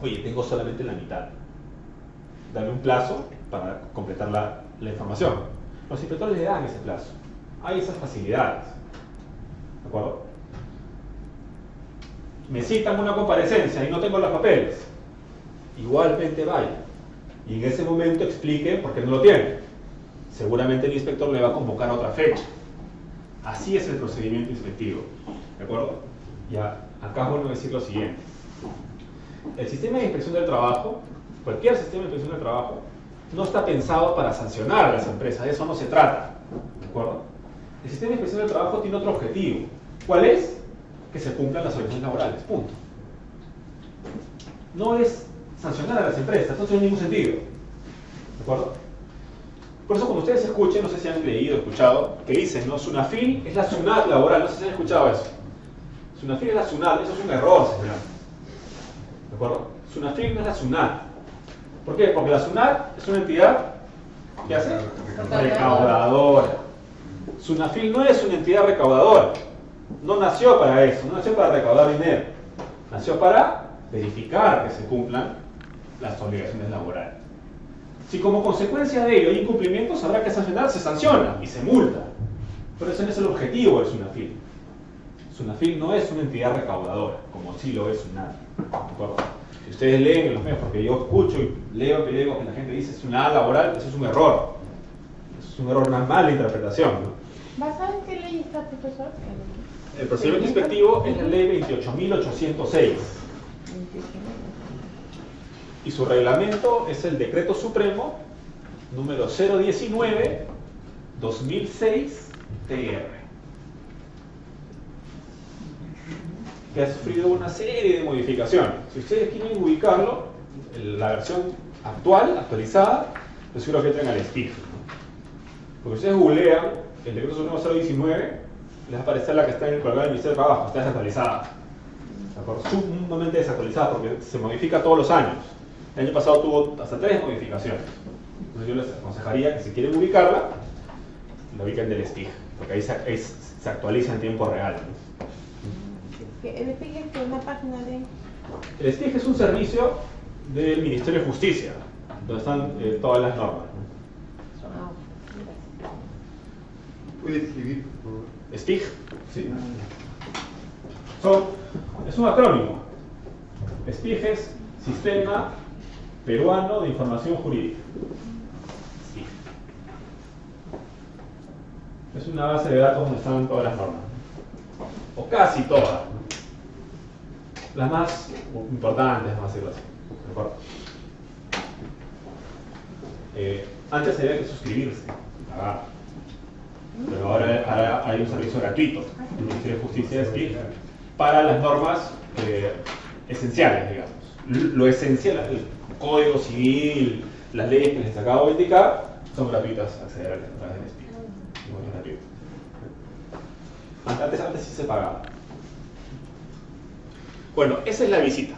S1: oye, tengo solamente la mitad. Dame un plazo para completar la información. Los inspectores le dan ese plazo. Hay esas facilidades. ¿De acuerdo? Me citan una comparecencia y no tengo los papeles. Igualmente vaya. Y en ese momento explique por qué no lo tiene. Seguramente el inspector le va a convocar a otra fecha. Así es el procedimiento inspectivo. ¿De acuerdo? Ya, acá vuelvo a decir lo siguiente. El sistema de inspección del trabajo, cualquier sistema de inspección del trabajo, no está pensado para sancionar a las empresas. De eso no se trata. ¿De acuerdo? El sistema de inspección del trabajo tiene otro objetivo. ¿Cuál es? Que se cumplan las obligaciones laborales. Punto. No es sancionar a las empresas. No tiene ningún sentido. ¿De acuerdo? Por eso cuando ustedes escuchen, no sé si han leído o escuchado, que dicen, ¿no? Sunafil es la SUNAT laboral. No sé si han escuchado eso. Sunafil es la SUNAT. Eso es un error, señor. ¿De acuerdo? Sunafil no es la SUNAT. ¿Por qué? Porque la SUNAT es una entidad que hace recaudadora. Sunafil no es una entidad recaudadora. No nació para eso, no nació para recaudar dinero. Nació para verificar que se cumplan las obligaciones laborales. Si como consecuencia de ello hay incumplimientos, habrá que sancionar, se sanciona y se multa. Pero ese no es el objetivo del Sunafil. Sunafil no es una entidad recaudadora, como sí lo es SUNAT. ¿De acuerdo? Si ustedes leen en los medios, porque yo escucho y leo periódicos que la gente dice SUNAT laboral, eso es un error. Eso es un error, una mala interpretación, ¿no?
S2: ¿Basado en qué ley está, profesor?
S1: El procedimiento inspectivo es la ley 28.806. Y su reglamento es el Decreto Supremo número 019/2006 que ha sufrido una serie de modificaciones. Si ustedes quieren ubicarlo, la versión actualizada, yo seguro que entren al SPIG, ¿no? Porque si ustedes googlean el Decreto Supremo 019, les va a aparecer la que está en el colgado del Ministerio de Trabajo, está desactualizada. ¿De acuerdo? Sumamente desactualizada porque se modifica todos los años. El año pasado tuvo hasta 3 modificaciones. Entonces yo les aconsejaría que si quieren ubicarla, la ubiquen del SPIG, porque ahí se actualiza en tiempo real, ¿no?
S2: ¿El SPIG es una página de...?
S1: El SPIG es un servicio del Ministerio de Justicia, donde están todas las normas, ¿no?
S4: ¿Puede escribir, por favor?
S1: SPIG, sí. Es un acrónimo. SPIG es Sistema Peruano de Información Jurídica. SPIG. Es una base de datos donde están todas las normas, o casi todas, las más importantes, vamos a decirlo así. ¿De acuerdo? Antes había que suscribirse, pagar. Pero ahora hay un servicio gratuito del Ministerio de Justicia de SPIG para las normas esenciales, digamos. Lo esencial, el Código Civil, las leyes que les acabo de indicar, son gratuitas acceder a través del SPIG. Es gratuito. Antes sí se pagaba. Bueno, esa es la visita,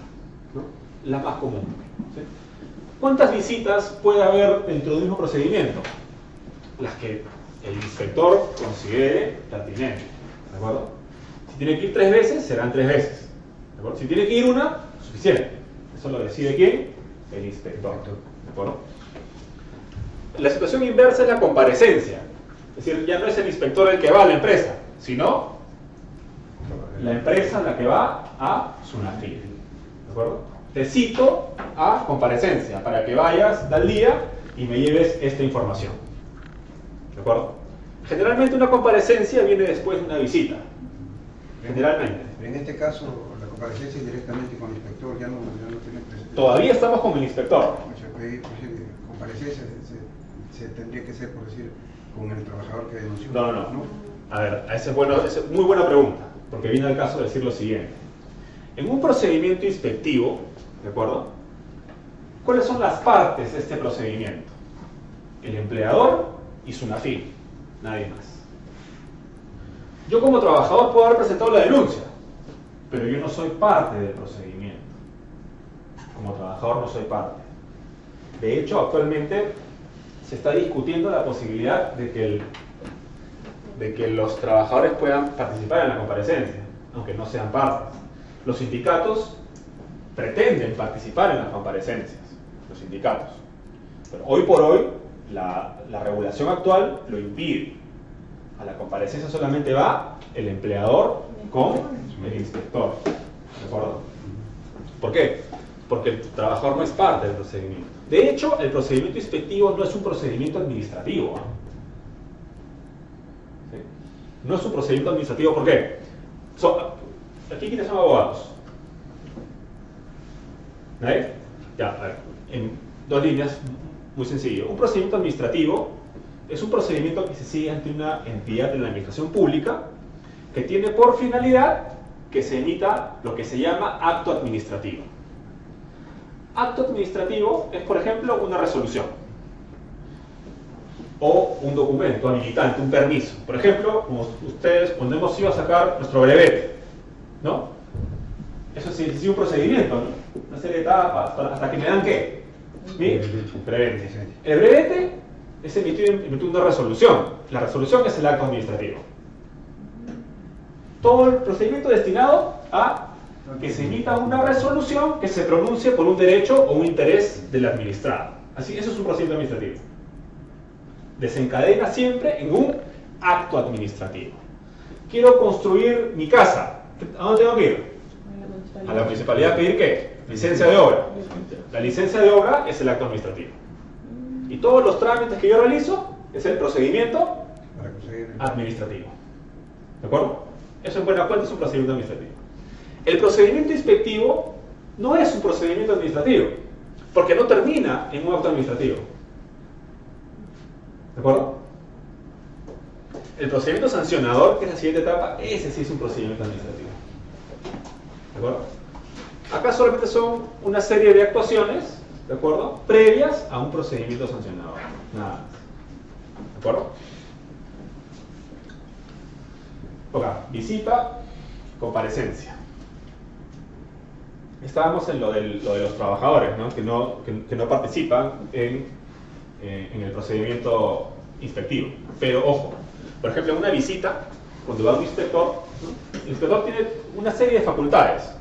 S1: ¿no? La más común, ¿sí? ¿Cuántas visitas puede haber dentro del mismo procedimiento? Las que el inspector considere pertinentes, ¿de acuerdo? Si tiene que ir 3 veces, serán 3 veces, ¿de acuerdo? Si tiene que ir una, suficiente. Eso lo decide ¿quién? El inspector, ¿de acuerdo? La situación inversa es la comparecencia. Es decir, ya no es el inspector el que va a la empresa, sino la empresa la que va a Sunafil, ¿de acuerdo? Te cito a comparecencia para que vayas tal día y me lleves esta información. ¿De acuerdo? Generalmente una comparecencia viene después de una visita. Generalmente.
S4: En este caso, la comparecencia es directamente con el inspector, ya no tiene presente.
S1: Todavía estamos con el inspector.
S4: comparecencia se tendría que hacer, por decir, con el trabajador que denunció.
S1: No. A ver, esa es muy buena pregunta, porque viene al caso de decir lo siguiente. En un procedimiento inspectivo, ¿de acuerdo? ¿Cuáles son las partes de este procedimiento? El empleador y su NAFIL, nadie más. Yo como trabajador puedo haber presentado la denuncia, pero yo no soy parte del procedimiento. Como trabajador no soy parte. De hecho, actualmente se está discutiendo la posibilidad de que los trabajadores puedan participar en la comparecencia, aunque no sean partes. Los sindicatos pretenden participar en las comparecencias, los sindicatos. Pero hoy por hoy, la regulación actual lo impide. A la comparecencia solamente va el empleador con el inspector. ¿De acuerdo? ¿Por qué? Porque el trabajador no es parte del procedimiento. De hecho, el procedimiento inspectivo no es un procedimiento administrativo. ¿Sí? No es un procedimiento administrativo, ¿por qué? Aquí, ¿quiénes son abogados? ¿Nadie? Ya, a ver, en dos líneas, muy sencillo. Un procedimiento administrativo es un procedimiento que se sigue ante una entidad de la administración pública que tiene por finalidad que se emita lo que se llama acto administrativo. Acto administrativo es, por ejemplo, una resolución o un documento habilitante, un permiso. Por ejemplo, como ustedes, cuando hemos ido a sacar nuestro brevete, ¿no? Eso sí un procedimiento, ¿no? Una serie de etapas, hasta que me dan ¿qué? Mi brevete. El brevete es emitir una resolución. La resolución es el acto administrativo. Todo el procedimiento destinado a que se emita una resolución que se pronuncie por un derecho o un interés del administrado. Así, eso es un procedimiento administrativo. Desencadena siempre en un acto administrativo. Quiero construir mi casa. ¿A dónde tengo que ir? A la municipalidad a pedir ¿qué? Licencia de obra. La licencia de obra es el acto administrativo. Y todos los trámites que yo realizo es el procedimiento administrativo. ¿De acuerdo? Eso en buena cuenta es un procedimiento administrativo. El procedimiento inspectivo no es un procedimiento administrativo, porque no termina en un acto administrativo. ¿De acuerdo? El procedimiento sancionador, que es la siguiente etapa, ese sí es un procedimiento administrativo. ¿De acuerdo? Acá solamente son una serie de actuaciones, ¿de acuerdo?, previas a un procedimiento sancionador. Nada más. ¿De acuerdo? Ok, visita, comparecencia. Estábamos en lo de los trabajadores, ¿no? Que no participan en el procedimiento inspectivo. Pero ojo, por ejemplo, en una visita, cuando va un inspector, ¿no? El inspector tiene una serie de facultades.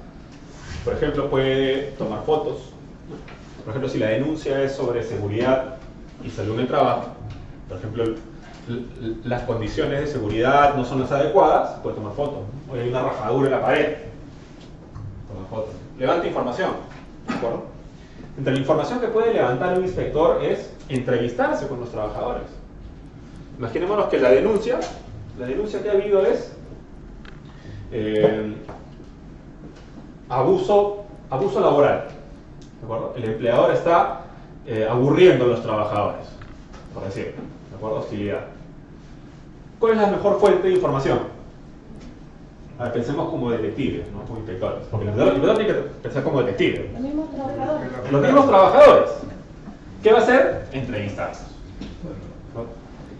S1: Por ejemplo, puede tomar fotos. Por ejemplo, si la denuncia es sobre seguridad y salud en el trabajo, por ejemplo, las condiciones de seguridad no son las adecuadas, puede tomar fotos. O hay una rajadura en la pared, toma fotos. Levanta información, ¿de acuerdo? Entre la información que puede levantar un inspector es entrevistarse con los trabajadores. Imaginémonos que la denuncia que ha habido es abuso laboral, ¿de acuerdo? El empleador está aburriendo a los trabajadores, por decirlo, ¿de acuerdo? Hostilidad. ¿Cuál es la mejor fuente de información? A ver, pensemos como detectives, no como inspectores, porque el empleador tiene que pensar como detective.
S2: Los mismos trabajadores.
S1: Los mismos trabajadores. ¿Qué va a hacer? Entrevistarlos.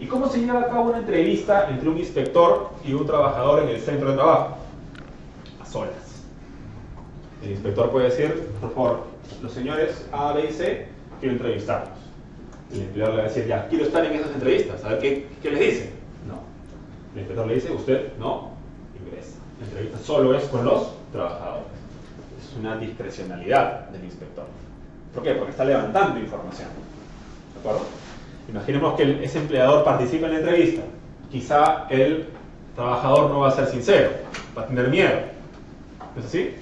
S1: ¿Y cómo se lleva a cabo una entrevista entre un inspector y un trabajador en el centro de trabajo? A solas. El inspector puede decir, por favor, los señores A, B y C, quiero entrevistarlos. El empleador le va a decir, ya, quiero estar en esas entrevistas, a ver qué les dice. No. El inspector le dice, usted no ingresa. La entrevista solo es con los trabajadores. Es una discrecionalidad del inspector. ¿Por qué? Porque está levantando información. ¿De acuerdo? Imaginemos que ese empleador participa en la entrevista. Quizá el trabajador no va a ser sincero, va a tener miedo. ¿No es así?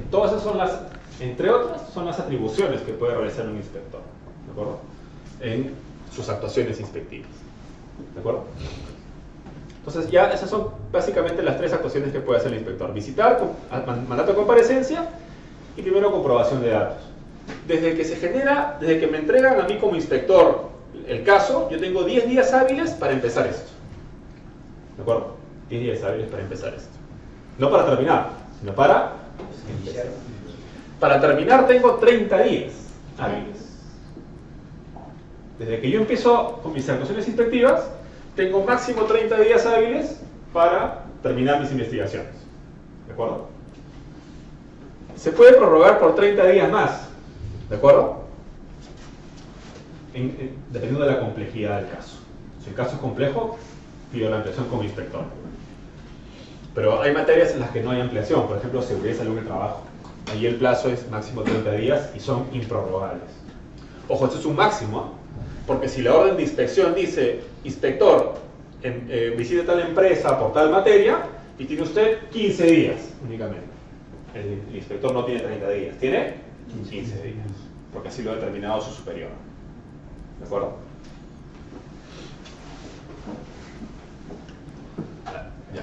S1: Todas esas son las, entre otras, son las atribuciones que puede realizar un inspector, ¿de acuerdo?, en sus actuaciones inspectivas. ¿De acuerdo? Entonces ya esas son básicamente las tres actuaciones que puede hacer el inspector: visitar, mandato de comparecencia y primero comprobación de datos. desde que me entregan a mí como inspector el caso, yo tengo 10 días hábiles para empezar esto. ¿De acuerdo? 10 días hábiles para empezar esto. No para terminar, sino para empezar. Para terminar tengo 30 días hábiles. Desde que yo empiezo con mis actuaciones inspectivas, tengo máximo 30 días hábiles para terminar mis investigaciones. ¿De acuerdo? Se puede prorrogar por 30 días más. ¿De acuerdo? Dependiendo de la complejidad del caso. Si el caso es complejo, pido la ampliación como inspector. Pero hay materias en las que no hay ampliación, por ejemplo, seguridad y salud en el trabajo. Ahí el plazo es máximo 30 días y son improrrogables. Ojo, esto es un máximo, ¿eh? Porque si la orden de inspección dice, inspector, visite tal empresa por tal materia, y tiene usted 15 días únicamente. El inspector no tiene 30 días, tiene 15 días, porque así lo ha determinado su superior. ¿De acuerdo? Ya.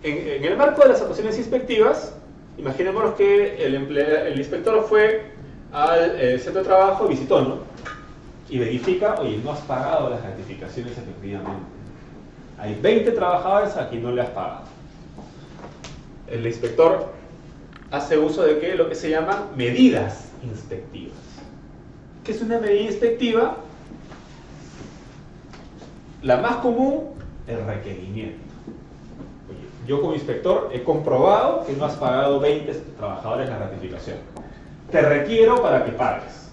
S1: En el marco de las actuaciones inspectivas, imaginémonos que el inspector fue al centro de trabajo, visitó, ¿no? Y verifica, oye, no has pagado las gratificaciones efectivamente. Hay 20 trabajadores a quien no le has pagado. El inspector hace uso de ¿qué? Lo que se llama medidas inspectivas. ¿Qué es una medida inspectiva? La más común, el requerimiento. Oye, yo como inspector he comprobado que no has pagado 20 trabajadores la gratificación. Te requiero para que pagues.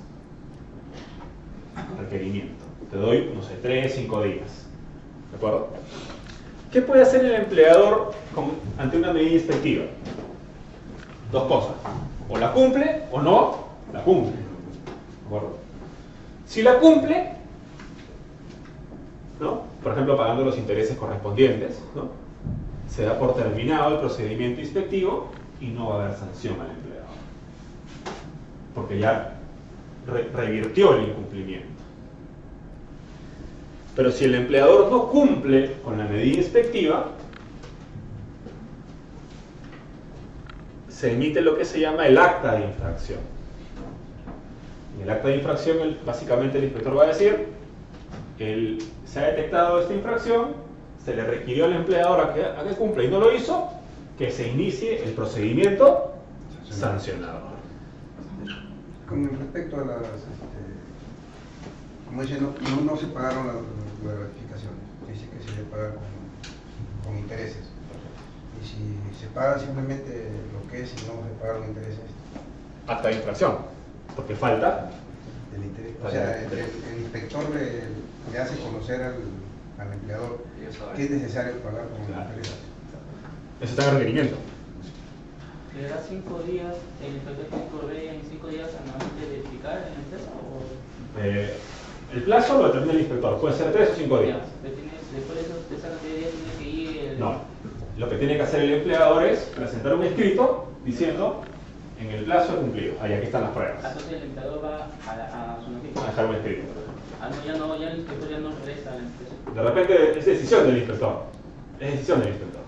S1: Requerimiento. Te doy, no sé, 3, 5 días. ¿De acuerdo? ¿Qué puede hacer el empleador ante una medida inspectiva? Dos cosas. O la cumple o no la cumple. ¿De acuerdo? Si la cumple, ¿no? Por ejemplo, pagando los intereses correspondientes, ¿no? Se da por terminado el procedimiento inspectivo y no va a haber sanción al empleador. Porque ya revirtió el incumplimiento. Pero si el empleador no cumple con la medida inspectiva, se emite lo que se llama el acta de infracción. En el acta de infracción, básicamente el inspector va a decir que se ha detectado esta infracción, se le requirió al empleador a que cumpla y no lo hizo, que se inicie el procedimiento sancionador.
S4: Con respecto a las, como dicen, no se pagaron las gratificaciones, dice que se debe pagar con intereses. Y si se paga simplemente lo que es y no se pagan intereses.
S1: Acta de infracción, porque falta
S4: el interés. O sea, el inspector le hace conocer al empleador que es necesario pagar con intereses.
S1: Eso está en el requerimiento.
S3: ¿Le da 5 días, el inspector tiene que volver en 5 días anualmente de verificar en la empresa?
S1: El plazo lo determina el inspector, puede ser 3 o 5 días.
S3: Después de esa cantidad de días tiene que ir...
S1: No, lo que tiene que hacer el empleador es presentar un escrito diciendo en el plazo he cumplido, ahí aquí están las pruebas.
S3: Entonces el empleador va a su noticia.
S1: A dejar un escrito.
S3: Ya el inspector ya no regresa a la empresa.
S1: De repente es decisión del inspector. Es decisión del inspector.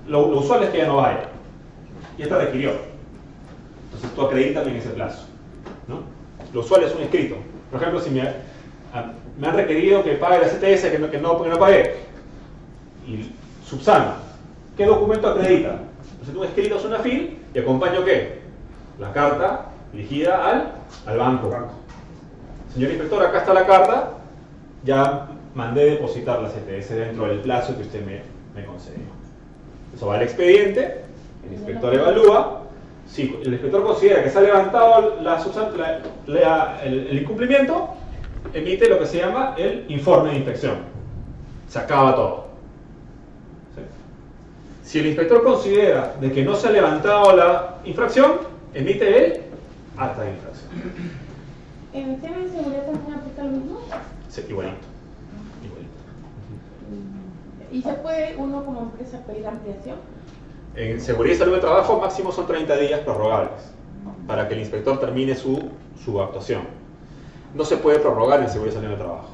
S1: Lo usual es que ya no vaya. Ya te requirió. Entonces tú acredítame en ese plazo, ¿no? Lo usual es un escrito. Por ejemplo, si me han requerido que pague la CTS que no pagué y subsana, ¿qué documento acredita? Entonces tú escritas una FIL y acompaño ¿qué? La carta dirigida al banco. Señor inspector, acá está la carta, ya mandé depositar la CTS dentro del plazo que usted me concedió. Eso va al expediente, el inspector evalúa. Si el inspector considera que se ha levantado el incumplimiento, emite lo que se llama el informe de inspección. Se acaba todo. ¿Sí? Si el inspector considera de que no se ha levantado la infracción, emite el acta de infracción.
S2: ¿En el tema de seguridad también aplica lo mismo?
S1: Sí, igualito.
S2: ¿Y se puede uno como empresa pedir ampliación?
S1: En seguridad y salud de trabajo máximo son 30 días prorrogables para que el inspector termine su actuación. No se puede prorrogar en seguridad y salud de trabajo.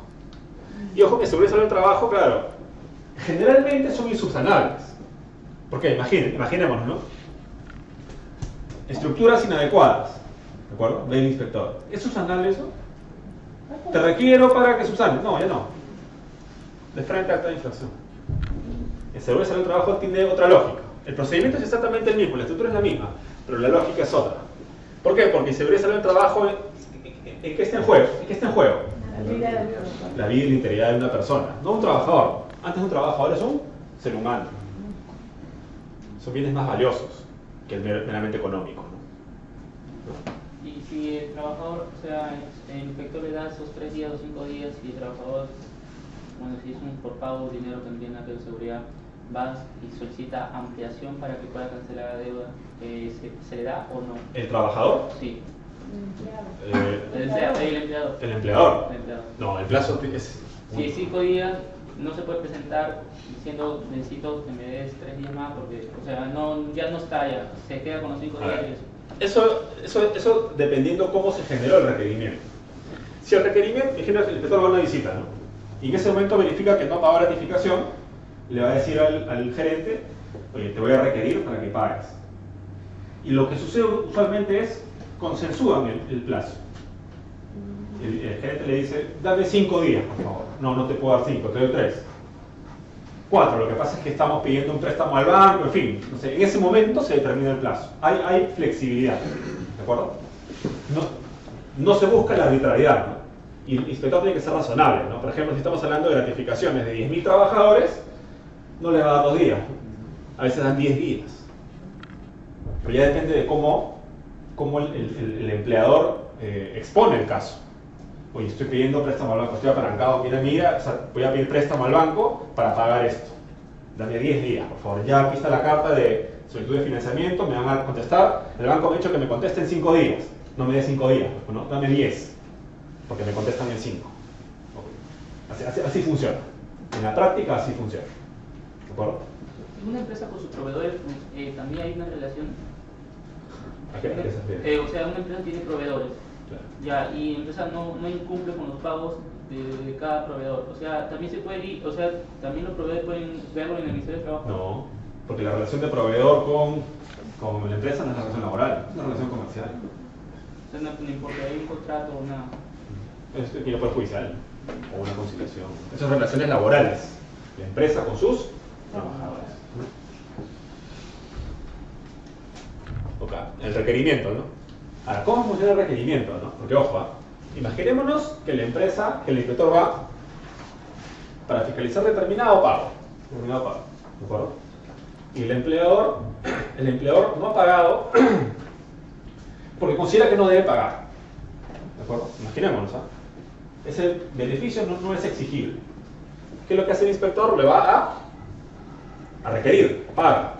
S1: Y ojo que en seguridad y salud de trabajo, claro, generalmente son insubsanables. Porque imaginémonos, ¿no? Estructuras inadecuadas. ¿De acuerdo? Ve el inspector. ¿Es subsanable eso? Te requiero para que subsane. No, ya no. De frente a acta de infracción. El seguro de salud del trabajo tiene otra lógica. El procedimiento es exactamente el mismo, la estructura es la misma, pero la lógica es otra. ¿Por qué? Porque el seguro de salud del trabajo, ¿en qué está en juego? ¿En qué está en juego? La vida y la integridad de una persona, no un trabajador. Antes un trabajador es un ser humano. Son bienes más valiosos que el meramente económico, ¿no?
S3: Y si el trabajador, o sea, el inspector le da esos 3 días o 5 días y el trabajador, bueno, si es un por pago dinero también la de seguridad, va y solicita ampliación para que pueda cancelar la deuda, ¿se le da o no?
S1: ¿El trabajador?
S3: Sí.
S1: El
S3: empleador.
S1: ¿El empleador?
S3: El empleador.
S1: No, el plazo es...
S3: Si es 5 días, no se puede presentar diciendo necesito que me des 3 días más porque, o sea, no, ya no está, ya se queda con los 5 días y eso.
S1: Eso dependiendo cómo se generó el requerimiento. Si el requerimiento, el inspector va a una visita, ¿no? Y en ese momento verifica que no pagó la notificación, le va a decir al gerente, oye, te voy a requerir para que pagues. Y lo que sucede usualmente es, consensúan el plazo. El gerente le dice, dame 5 días, por favor. No, no te puedo dar 5, te doy 3. 4, lo que pasa es que estamos pidiendo un préstamo al banco, en fin. Entonces, en ese momento se determina el plazo. Hay flexibilidad, ¿de acuerdo? No se busca la arbitrariedad, ¿no? Y el inspector tiene que ser razonable, ¿no? Por ejemplo, si estamos hablando de gratificaciones de 10.000 trabajadores, no le va a dar 2 días. A veces dan 10 días. Pero ya depende de cómo el empleador expone el caso. Oye, estoy pidiendo préstamo al banco, estoy apalancado, mira, o sea, voy a pedir préstamo al banco para pagar esto. Dame 10 días, por favor. Ya aquí está la carta de solicitud de financiamiento, me van a contestar. El banco me ha dicho que me conteste en 5 días. No me dé 5 días, ¿no? Dame 10, porque me contestan en 5. Así funciona. En la práctica así funciona. ¿De acuerdo?
S3: Una empresa con sus proveedores, también hay una relación.
S1: ¿A qué empresa se refiere?
S3: O sea, una empresa tiene proveedores.
S1: Claro.
S3: Ya, y la empresa no incumple con los pagos de cada proveedor. O sea, también se puede ir, o sea, también los proveedores pueden verlo en el Ministerio de Trabajo.
S1: No, porque la relación de proveedor con la empresa no es una relación laboral, es una relación comercial.
S3: O sea, no importa, hay un contrato o una.
S1: Es que tiene poder judicial o una conciliación. Esas son relaciones laborales. La empresa con sus trabajadores. Ok, el requerimiento, ¿no? Ahora, ¿cómo funciona el requerimiento, no? Porque, ojo, imaginémonos que la empresa, que el inspector va para fiscalizar determinado pago, ¿de acuerdo? Y el empleador no ha pagado porque considera que no debe pagar, ¿de acuerdo? Imaginémonos, ¿ah? Ese beneficio no es exigible. ¿Qué es lo que hace el inspector? Le va a requerir, paga.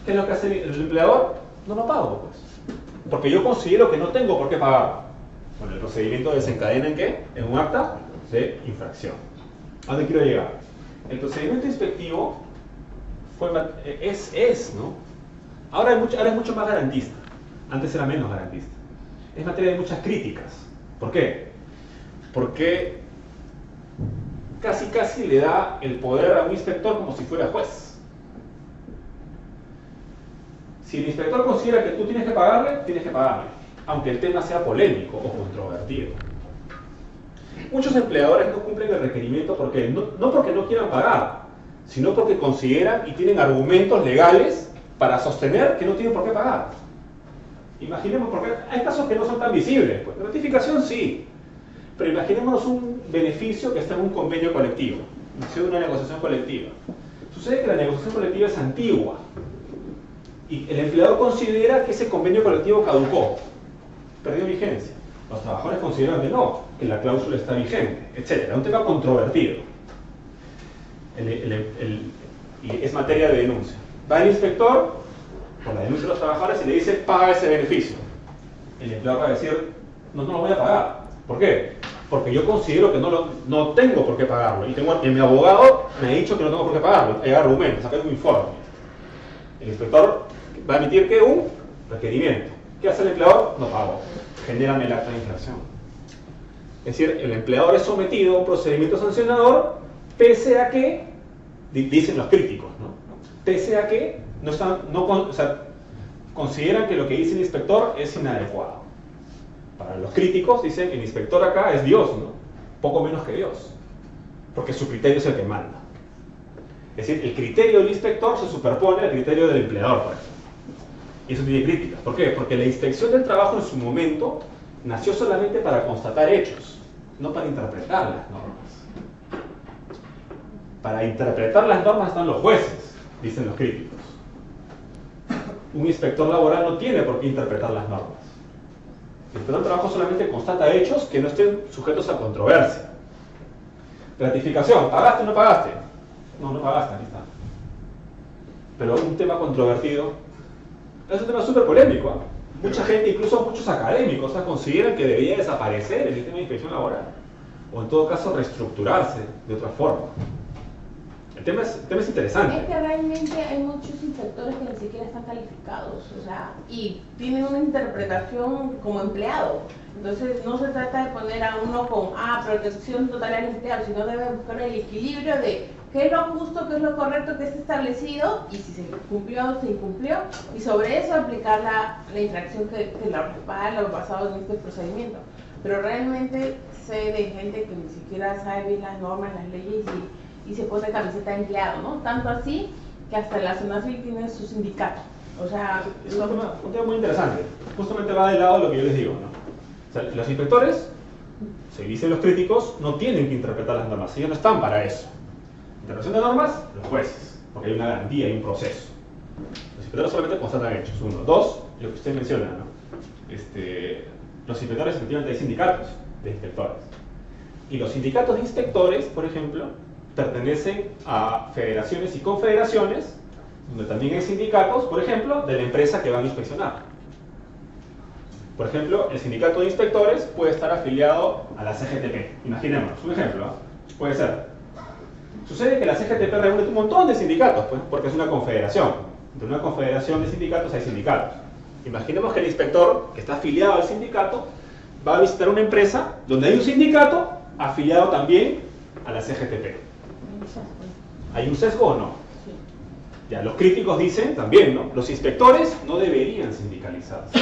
S1: ¿Qué es lo que hace el empleador? No lo pago, pues. Porque yo considero que no tengo por qué pagar. Bueno, el procedimiento desencadena ¿en qué? En un acta de infracción. ¿A dónde quiero llegar? El procedimiento inspectivo es, ¿no? Ahora es mucho más garantista. Antes era menos garantista. Es materia de muchas críticas. ¿Por qué? Porque casi le da el poder a un inspector como si fuera juez. Si el inspector considera que tú tienes que pagarle, aunque el tema sea polémico o controvertido. Muchos empleadores no cumplen el requerimiento porque no porque no quieran pagar, sino porque consideran y tienen argumentos legales para sostener que no tienen por qué pagar. Imaginemos, porque hay casos que no son tan visibles, pues notificación sí, pero imaginémonos un beneficio que está en un convenio colectivo, inicio de una negociación colectiva. Sucede que la negociación colectiva es antigua y el empleador considera que ese convenio colectivo caducó, perdió vigencia. Los trabajadores consideran que la cláusula está vigente, etc. Es un tema controvertido. Y es materia de denuncia. Va el inspector por la denuncia de los trabajadores y le dice, paga ese beneficio. El empleador va a decir, no lo voy a pagar. ¿Por qué? Porque yo considero que no tengo por qué pagarlo. Y mi abogado me ha dicho que no tengo por qué pagarlo. Hay argumentos, acá hay un informe. El inspector va a emitir ¿qué? Un requerimiento. ¿Qué hace el empleador? No pago. Genérame el acta de infracción. Es decir, el empleador es sometido a un procedimiento sancionador pese a que, dicen los críticos, ¿no? Pese a que consideran que lo que dice el inspector es inadecuado. Para los críticos dicen que el inspector acá es Dios, ¿no? Poco menos que Dios, porque su criterio es el que manda. Es decir, el criterio del inspector se superpone al criterio del empleador, por ejemplo. Y eso tiene críticas. ¿Por qué? Porque la inspección del trabajo en su momento nació solamente para constatar hechos, no para interpretar las normas. Para interpretar las normas están los jueces, dicen los críticos. Un inspector laboral no tiene por qué interpretar las normas. El inspector del trabajo solamente constata hechos que no estén sujetos a controversia. Gratificación, ¿pagaste o no pagaste? No, no pagaste, aquí está. Pero un tema controvertido es un tema súper polémico. ¿Eh? Mucha gente, incluso muchos académicos, consideran que debería desaparecer el sistema de inspección laboral. O en todo caso reestructurarse de otra forma. El tema es interesante.
S2: Es que realmente hay muchos inspectores que ni siquiera están calificados, o sea, y tienen una interpretación como empleado. Entonces no se trata de poner a uno con protección total al empleado, sino debe buscar el equilibrio de qué es lo justo, qué es lo correcto que está establecido y si se cumplió o se incumplió, y sobre eso aplicar la infracción que la respalda o basado en este procedimiento. Pero realmente sé de gente que ni siquiera sabe bien las normas, las leyes y se pone camiseta de empleado, ¿no? Tanto así que hasta la SUNAFIL tiene su sindicato. O sea,
S1: es un tema muy interesante. Justamente va del lado de lo que yo les digo, ¿no? O sea, los inspectores, se dicen los críticos, no tienen que interpretar las normas, ellos no están para eso. Interpretación de normas, los jueces, porque hay una garantía, hay un proceso. Los inspectores solamente constatan hechos, uno. Dos, lo que usted menciona, ¿no? Los inspectores efectivamente hay sindicatos de inspectores. Y los sindicatos de inspectores, por ejemplo, pertenecen a federaciones y confederaciones, donde también hay sindicatos, por ejemplo, de la empresa que van a inspeccionar. Por ejemplo, el sindicato de inspectores puede estar afiliado a la CGTP. Imaginémonos, un ejemplo, ¿eh? Puede ser. Sucede que la CGTP reúne un montón de sindicatos, pues, porque es una confederación. Entre una confederación de sindicatos hay sindicatos. Imaginemos que el inspector, que está afiliado al sindicato, va a visitar una empresa donde hay un sindicato afiliado también a la CGTP. ¿Hay un sesgo o no?
S2: sí.
S1: Ya, los críticos dicen también, ¿no? Los inspectores no deberían sindicalizarse,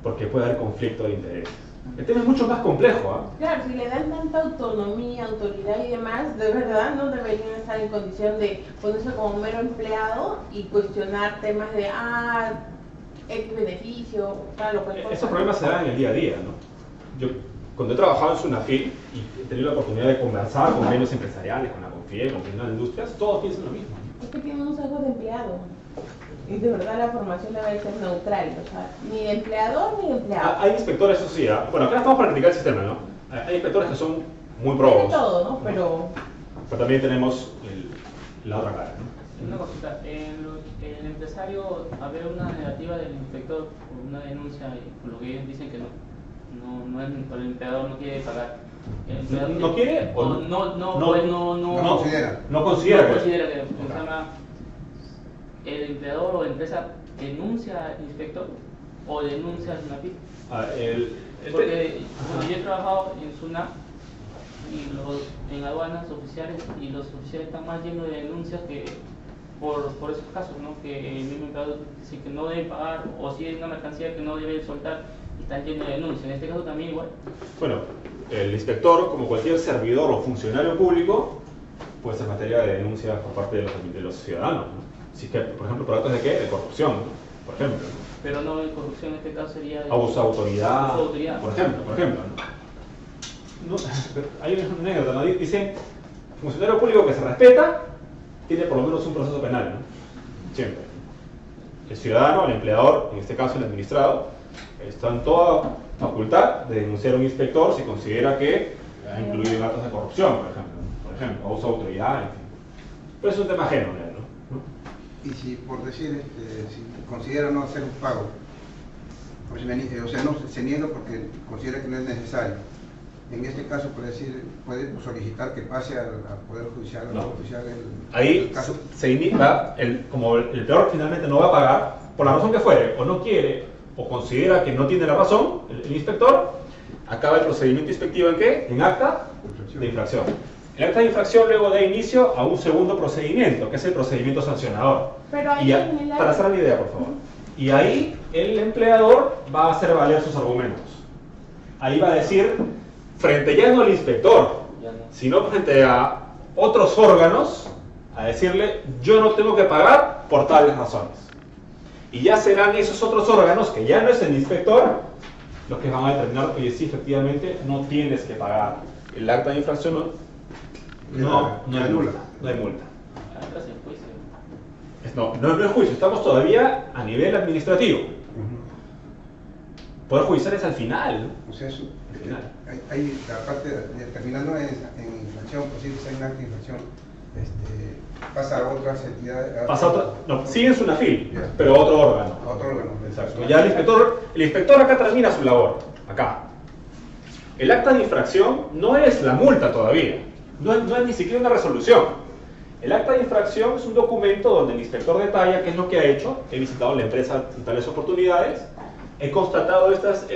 S1: porque puede haber conflicto de intereses. El tema es mucho más complejo, ¿eh?
S2: Claro, si le dan tanta autonomía, autoridad y demás, de verdad no deberían estar en condición de ponerse como mero empleado y cuestionar temas de, X beneficio, tal o cual cosa.
S1: Esos problemas se dan en el día a día, ¿no? Yo, cuando he trabajado en SUNAFIL y he tenido la oportunidad de conversar con gremios empresariales, con la CONFIE, con Tribunal de Industrias, todos piensan lo mismo.
S2: Es que tienen un sesgo de empleado. Y de verdad la formación debe ser neutral, o sea, ni de empleador ni de empleado.
S1: Hay inspectores, eso sí, bueno, acá estamos para criticar el sistema, ¿no? Hay inspectores que son muy
S2: Tiene
S1: probos.
S2: todo, ¿no? Pero
S1: también tenemos la otra cara, ¿no?
S3: Una cosita, el empresario, a ver una negativa del inspector por una denuncia, por lo que ellos dicen que no es, el empleador no quiere pagar.
S1: ¿No quiere?
S3: O
S4: No considera.
S1: No considera que...
S3: se llama el empleador o la empresa denuncia al inspector o denuncia al SUNAFIL. Porque yo he trabajado en SUNAF y en aduanas oficiales, y los oficiales están más llenos de denuncias que por esos casos, ¿no? Que el mismo empleador dice que no debe pagar, o si hay una mercancía que no debe soltar, y están llenos de denuncias. En este caso también igual.
S1: Bueno, el inspector, como cualquier servidor o funcionario público, puede ser materia de denuncia por parte de los ciudadanos, ¿no? Si que, por ejemplo, por actos de ¿qué? De corrupción, ¿no? Por ejemplo, ¿no?
S3: Pero no en corrupción, en este caso sería de
S1: abuso de autoridad,
S3: abuso de autoridad.
S1: por ejemplo, ¿no? Hay una anécdota, ¿no? Dice, funcionario público que se respeta tiene por lo menos un proceso penal, ¿no? Siempre. El ciudadano, el empleador, en este caso el administrado, está en toda facultad de denunciar a un inspector si considera que ha incluido en actos de corrupción, por ejemplo, abuso de autoridad, en fin. Pero es un tema ajeno, ¿no?
S4: Y si, por decir, si considera no hacer un pago, o sea, no se niega porque considera que no es necesario, en este caso, por decir, puede solicitar que pase al Poder Judicial,
S1: No.
S4: el
S1: Ahí
S4: caso.
S1: se indica, como el peor finalmente no va a pagar, por la razón que fuere, o no quiere, o considera que no tiene la razón, el inspector, acaba el procedimiento inspectivo ¿en qué? En acta de infracción. El acta de infracción luego da inicio a un segundo procedimiento, que es el procedimiento sancionador.
S2: Pero ahí
S1: Para hacer la idea, por favor. Y ahí el empleador va a hacer valer sus argumentos. Ahí va a decir, frente ya no al inspector, sino frente a otros órganos, a decirle, yo no tengo que pagar por tales razones. Y ya serán esos otros órganos, que ya no es el inspector, los que van a determinar, oye, sí, efectivamente, no tienes que pagar. El acta de infracción no hay multa. No hay multa.
S3: Entras en juicio.
S1: No es juicio, estamos todavía a nivel administrativo. Poder judicial es al final, ¿no?
S4: O sea, eso,
S1: Al final.
S4: hay la parte, terminando en infracción, pues sí, si hay un acta de infracción, pasa a otras entidades.
S1: Pasa otra, no, sigue en SUNAFIL,
S4: Ya.
S1: pero a otro órgano.
S4: A otro órgano.
S1: Exacto. Ya el inspector acá termina su labor, acá. El acta de infracción no es la multa todavía, no es ni siquiera una resolución. El acta de infracción es un documento donde el inspector detalla qué es lo que ha hecho. He visitado la empresa en tales oportunidades, he constatado estos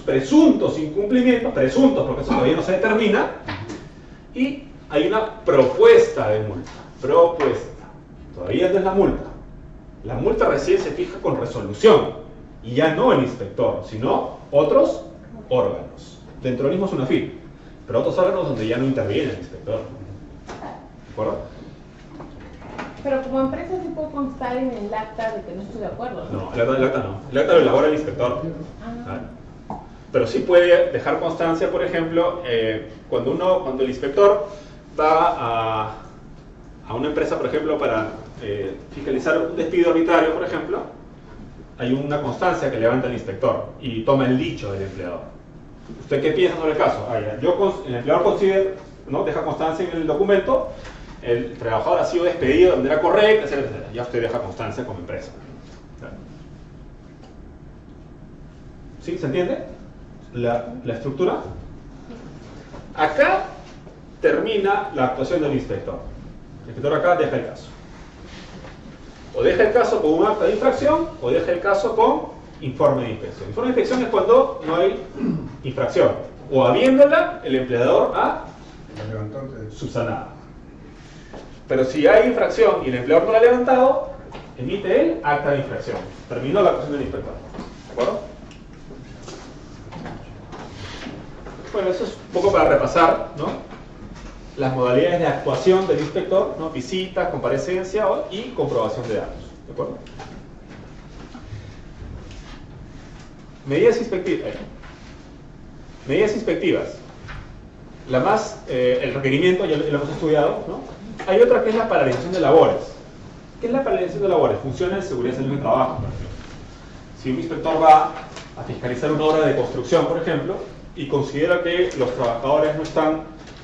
S1: presuntos incumplimientos, presuntos porque eso todavía no se determina, y hay una propuesta de multa. Propuesta. Todavía no es la multa. La multa recién se fija con resolución, y ya no el inspector, sino otros órganos. Dentro del mismo SUNAFIL, pero otros órganos donde ya no interviene el inspector. ¿De acuerdo?
S2: Pero como empresa sí puedo constar en el acta de que no estoy de acuerdo, ¿no?
S1: No, el acta no. El acta lo elabora el inspector.
S2: Ah.
S1: Pero sí puede dejar constancia, por ejemplo, cuando el inspector va a una empresa, por ejemplo, para fiscalizar un despido arbitrario, por ejemplo, hay una constancia que levanta el inspector y toma el dicho del empleador. ¿Usted qué piensa sobre el caso? El empleador considera, ¿no? Deja constancia en el documento, el trabajador ha sido despedido de manera correcta, etcétera, etcétera. Ya usted deja constancia como empresa. ¿Sí? ¿Se entiende? La estructura. Acá termina la actuación del inspector. El inspector acá deja el caso. O deja el caso con un acta de infracción, o deja el caso con informe de inspección. Informe de inspección es cuando no hay infracción. O habiéndola, el empleador ha subsanado. Pero si hay infracción y el empleador no la ha levantado, emite el acta de infracción. Terminó la actuación del inspector. ¿De acuerdo? Bueno, eso es un poco para repasar, ¿no? Las modalidades de actuación del inspector, ¿no? Visita, comparecencia y comprobación de datos. ¿De acuerdo? Medidas inspectivas. Medidas inspectivas. La más, el requerimiento, ya lo hemos estudiado, ¿no? Hay otra que es la paralización de labores. ¿Qué es la paralización de labores? Funciones de seguridad y salud en el trabajo, por ejemplo. Si un inspector va a fiscalizar una obra de construcción, por ejemplo, y considera que los trabajadores no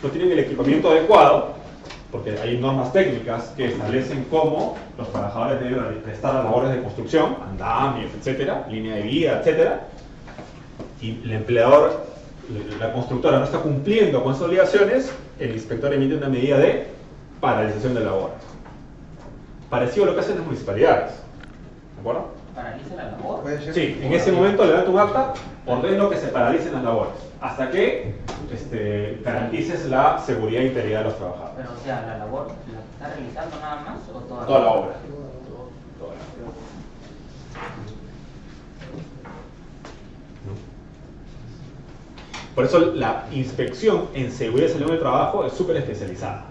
S1: tienen el equipamiento adecuado, porque hay normas técnicas que establecen cómo los trabajadores deben prestar las labores de construcción, andamios, etcétera, línea de vía, etcétera, y el empleador, la constructora, no está cumpliendo con esas obligaciones, el inspector emite una medida de paralización de labores. Parecido a lo que hacen las municipalidades. ¿De acuerdo?
S3: ¿Paraliza la labor?
S1: Sí, en ese momento levanta un acta, ordeno que se paralicen las labores, hasta que garantices la seguridad e integridad de los trabajadores.
S3: Pero, o sea, ¿la labor la está realizando nada más o toda
S1: Toda la obra. Toda la obra. Por eso la inspección en seguridad y salud en el trabajo es súper especializada.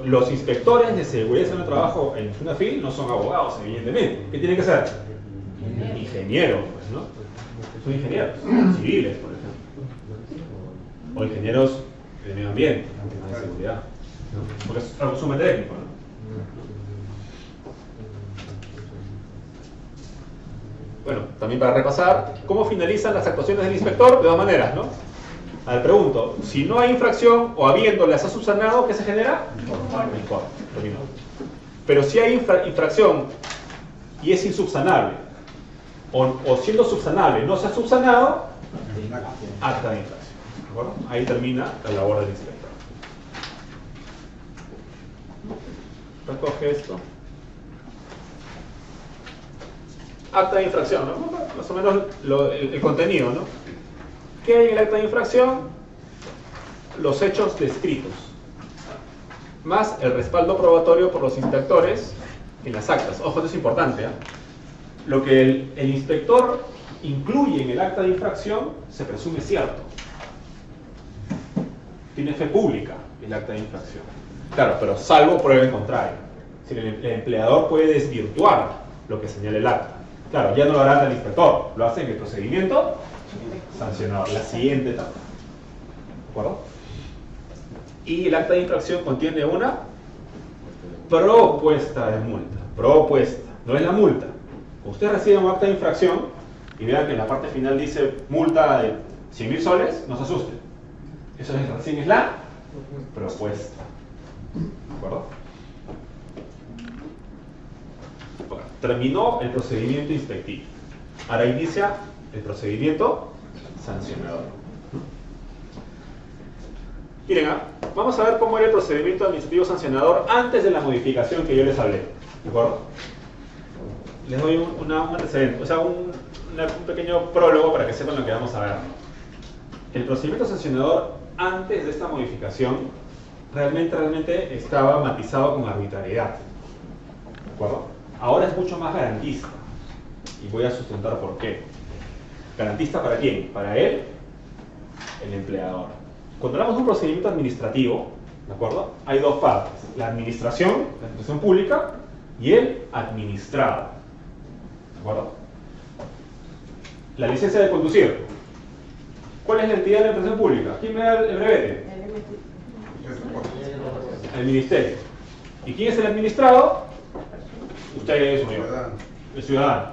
S1: Los inspectores de seguridad y salud en el trabajo en SUNAFIL no son abogados, evidentemente. ¿Qué tienen que ser? Ingenieros, pues, ¿no? Son ingenieros civiles, por ejemplo. O ingenieros de medio ambiente, de seguridad. ¿No? Porque es algo sumamente técnico, ¿no? Bueno, también para repasar, ¿cómo finalizan las actuaciones del inspector? De dos maneras, ¿no? A ver, pregunto, si no hay infracción o habiéndolas ha subsanado, ¿qué se genera? Informe. Terminó. Pero si hay infracción y es insubsanable, o siendo subsanable no se ha subsanado, acta de infracción. ¿De acuerdo? Ahí termina la labor del inspector. Recoge esto. Acta de infracción, ¿no? Más o menos el contenido, ¿no? ¿Qué hay en el acta de infracción? los hechos descritos, más el respaldo probatorio por los inspectores en las actas. Ojo, esto es importante, ¿eh? Lo que el inspector incluye en el acta de infracción se presume cierto. Tiene fe pública el acta de infracción. Claro, pero salvo prueba en contrario. Si el empleador puede desvirtuar lo que señala el acta. Claro, ya no lo hará el inspector, lo hace en el procedimiento sancionador, la siguiente etapa. ¿De acuerdo? Y el acta de infracción contiene una propuesta de multa. Propuesta, no es la multa. Usted recibe un acta de infracción y vean que en la parte final dice multa de 100.000 soles, no se asuste. Eso recién es la propuesta. ¿De acuerdo? Bueno, terminó el procedimiento inspectivo. Ahora inicia el procedimiento sancionador. Miren, vamos a ver cómo era el procedimiento administrativo sancionador antes de la modificación que yo les hablé. ¿De acuerdo? Les doy un antecedente, o sea, un pequeño prólogo para que sepan lo que vamos a ver. El procedimiento sancionador antes de esta modificación realmente estaba matizado con arbitrariedad. ¿De acuerdo? Ahora es mucho más garantista. Y voy a sustentar por qué. ¿Garantista para quién? Para él, el empleador. Cuando hablamos de un procedimiento administrativo, ¿de acuerdo? Hay dos partes. La administración pública y el administrado. ¿De acuerdo? La licencia de conducir. ¿Cuál es la entidad de la administración pública? ¿Quién me da el brevete? El ministerio. ¿Y quién es el administrado? Usted es el ciudadano.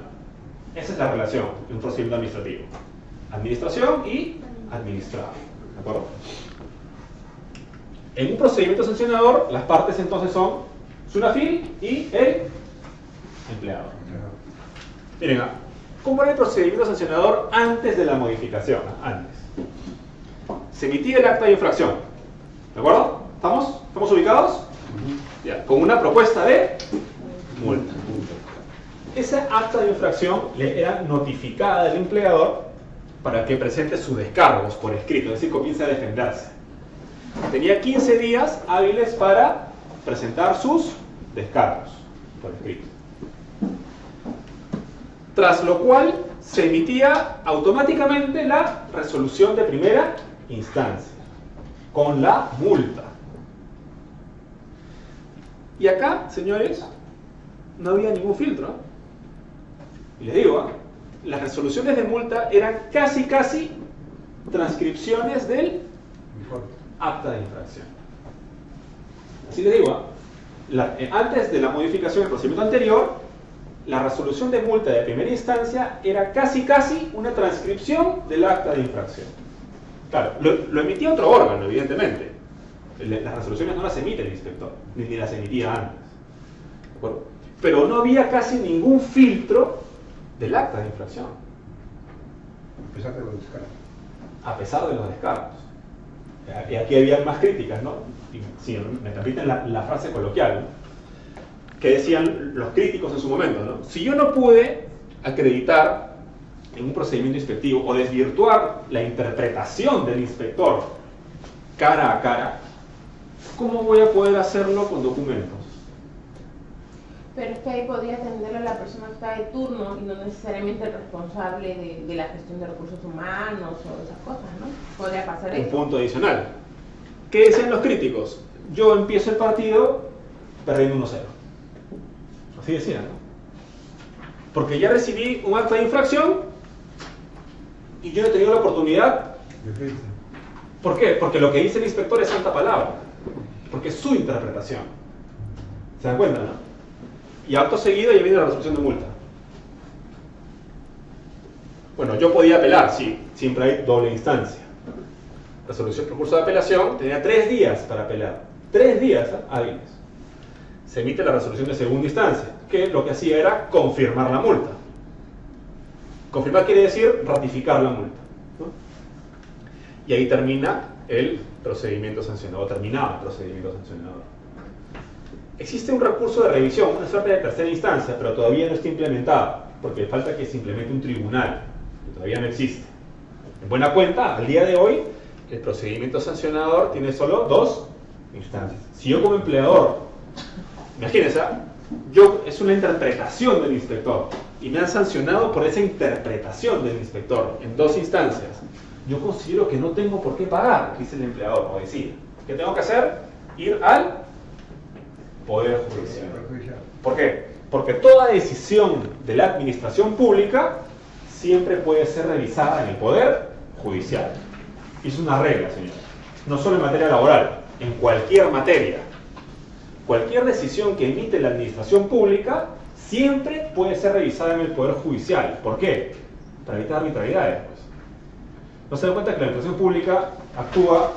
S1: Esa es la relación de un procedimiento administrativo. Administración y administrado. ¿De acuerdo? En un procedimiento sancionador, las partes entonces son SUNAFIL y el empleador. Miren, ¿cómo era el procedimiento sancionador antes de la modificación? Antes. Se emitía el acta de infracción. ¿De acuerdo? ¿Estamos ubicados? Ya, con una propuesta de multa. Esa acta de infracción le era notificada al empleador para que presente sus descargos por escrito, es decir, comience a defenderse. Tenía 15 días hábiles para presentar sus descargos por escrito. Tras lo cual se emitía automáticamente la resolución de primera instancia, con la multa. Y acá, señores, no había ningún filtro. Y les digo, las resoluciones de multa eran casi transcripciones del acta de infracción. Así les digo, antes de la modificación del procedimiento anterior, la resolución de multa de primera instancia era casi una transcripción del acta de infracción. Claro, lo emitía otro órgano, evidentemente. Las resoluciones no las emite el inspector, ni las emitía antes. ¿De acuerdo? Pero no había casi ningún filtro del acta de infracción.
S4: A pesar de los descargos.
S1: A pesar de los descargos. Y aquí había más críticas, ¿no? Si me permiten la frase coloquial, ¿no? Que decían los críticos en su momento, ¿no? Si yo no pude acreditar en un procedimiento inspectivo o desvirtuar la interpretación del inspector cara a cara, ¿cómo voy a poder hacerlo con documentos?
S2: Pero es que ahí podría atenderlo a la persona que está de turno y no necesariamente el responsable de la gestión de recursos humanos o esas cosas, ¿no? Podría pasar eso.
S1: Un punto adicional. ¿Qué decían los críticos? Yo empiezo el partido perdiendo 1-0. Así decían, ¿no? Porque ya recibí un acta de infracción y yo no he tenido la oportunidad. ¿Por qué? Porque lo que dice el inspector es santa palabra. Porque es su interpretación. ¿Se dan cuenta, no? Y acto seguido ya viene la resolución de multa. Bueno, yo podía apelar, sí, siempre hay doble instancia. Resolución, recurso de apelación, tenía 3 días para apelar. 3 días hábiles. Se emite la resolución de segunda instancia, que lo que hacía era confirmar la multa. Confirmar quiere decir ratificar la multa, ¿no? Y ahí termina el procedimiento sancionador, terminaba el procedimiento sancionador. Existe un recurso de revisión, una suerte de tercera instancia, pero todavía no está implementado, porque falta que se implemente un tribunal, que todavía no existe. En buena cuenta, al día de hoy, el procedimiento sancionador tiene solo dos instancias. Si yo como empleador, imagínense, es una interpretación del inspector y me han sancionado por esa interpretación del inspector en dos instancias, yo considero que no tengo por qué pagar, dice el empleador, o decir, ¿qué tengo que hacer? Ir al Poder Judicial. ¿Por qué? Porque toda decisión de la administración pública siempre puede ser revisada en el Poder Judicial. Y es una regla, señores. No solo en materia laboral, en cualquier materia. Cualquier decisión que emite la administración pública siempre puede ser revisada en el Poder Judicial. ¿Por qué? Para evitar arbitrariedades, pues. No se dan cuenta que la administración pública actúa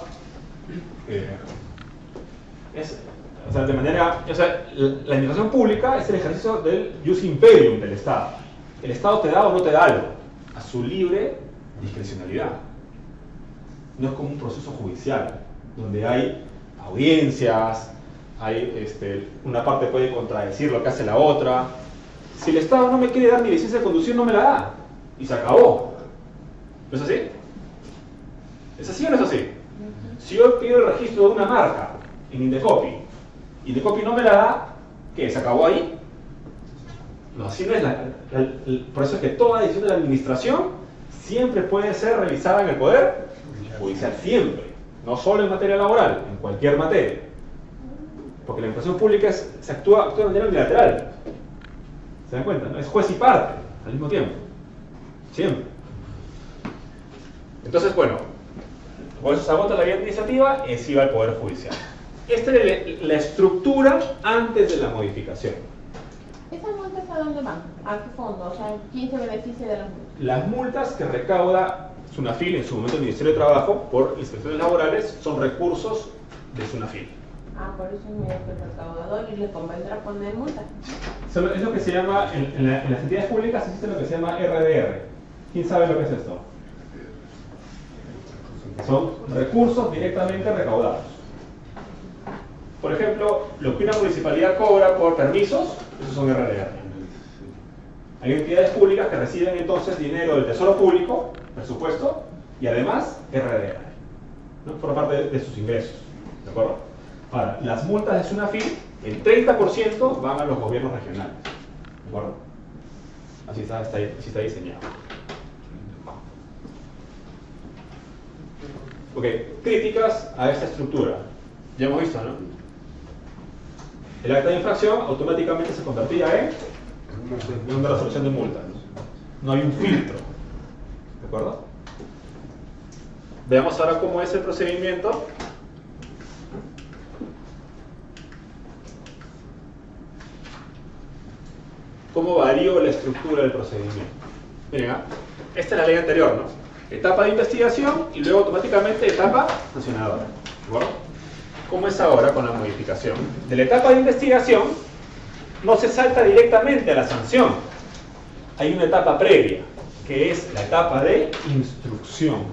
S1: de manera... la administración pública es el ejercicio del jus imperium del Estado. El Estado te da o no te da algo, a su libre discrecionalidad. No es como un proceso judicial, donde hay audiencias, una parte puede contradecir lo que hace la otra. Si el Estado no me quiere dar mi licencia de conducir, no me la da. Y se acabó. ¿No es así? ¿Es así o no es así? Si yo pido el registro de una marca en Indecopi, Indecopi no me la da, ¿qué? ¿Se acabó ahí? No, así no es por eso es que toda decisión de la administración siempre puede ser revisada en el Poder Judicial, siempre. No solo en materia laboral, en cualquier materia. Porque la administración pública se actúa de manera unilateral. ¿Se dan cuenta? ¿No? Es juez y parte al mismo tiempo. Siempre. Entonces, bueno, por eso se agota la vía administrativa y se va al Poder Judicial. Esta es la estructura antes de la modificación.
S2: ¿Esas multas a dónde van? ¿A qué fondo? O sea, ¿quién se beneficia de las multas?
S1: Las multas que recauda SUNAFIL, en su momento el Ministerio de Trabajo, por inspecciones laborales, son recursos de SUNAFIL.
S2: Por eso es el recaudador y le convendrá poner multas.
S1: Es lo que se llama, en las entidades públicas existe lo que se llama RDR. ¿Quién sabe lo que es esto? Son recursos directamente recaudados. Por ejemplo, lo que una municipalidad cobra por permisos, esos son RDR. Hay entidades públicas que reciben entonces dinero del Tesoro Público, presupuesto, y además RDR, ¿no? Por parte de sus ingresos. ¿De acuerdo? Ahora, las multas de SUNAFIL, el 30% van a los gobiernos regionales. ¿De acuerdo? Así está diseñado. Ok, críticas a esta estructura. Ya hemos visto, ¿no? El acta de infracción automáticamente se convertía en una resolución de multas. No hay un filtro. ¿De acuerdo? Veamos ahora cómo es el procedimiento. ¿Cómo varió la estructura del procedimiento? Miren, esta es la ley anterior, ¿no? Etapa de investigación y luego automáticamente etapa sancionadora. ¿De acuerdo? ¿Cómo es ahora con la modificación? De la etapa de investigación no se salta directamente a la sanción. Hay una etapa previa, que es la etapa de instrucción.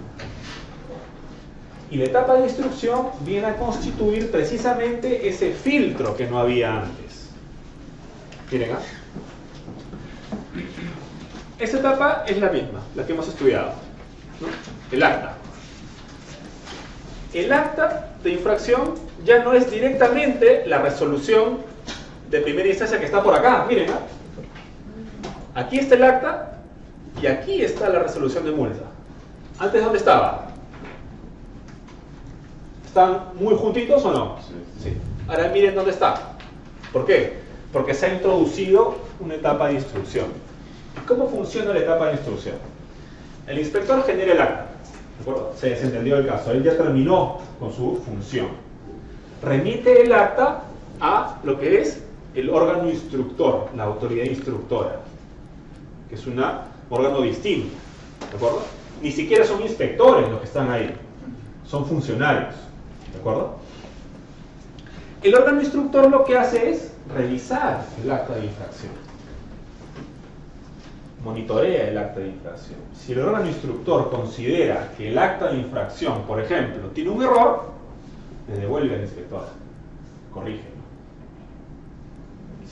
S1: Y la etapa de instrucción viene a constituir precisamente ese filtro que no había antes. Miren, esta etapa es la misma, la que hemos estudiado, ¿no? El acta. El acta de infracción ya no es directamente la resolución de primera instancia que está por acá. Miren, aquí está el acta y aquí está la resolución de multa. ¿Antes dónde estaba? ¿Están muy juntitos o no? Sí. Ahora miren dónde está. ¿Por qué? Porque se ha introducido una etapa de instrucción. ¿Cómo funciona la etapa de instrucción? El inspector genera el acta. ¿De acuerdo? Se desentendió el caso. Él ya terminó con su función. Remite el acta a lo que es el órgano instructor, la autoridad instructora, que es un órgano distinto. ¿De acuerdo? Ni siquiera son inspectores los que están ahí. Son funcionarios. ¿De acuerdo? El órgano instructor lo que hace es revisar el acta de infracción. Monitorea el acta de infracción. Si el órgano instructor considera que el acta de infracción, por ejemplo, tiene un error, le devuelve al inspector. Corrige.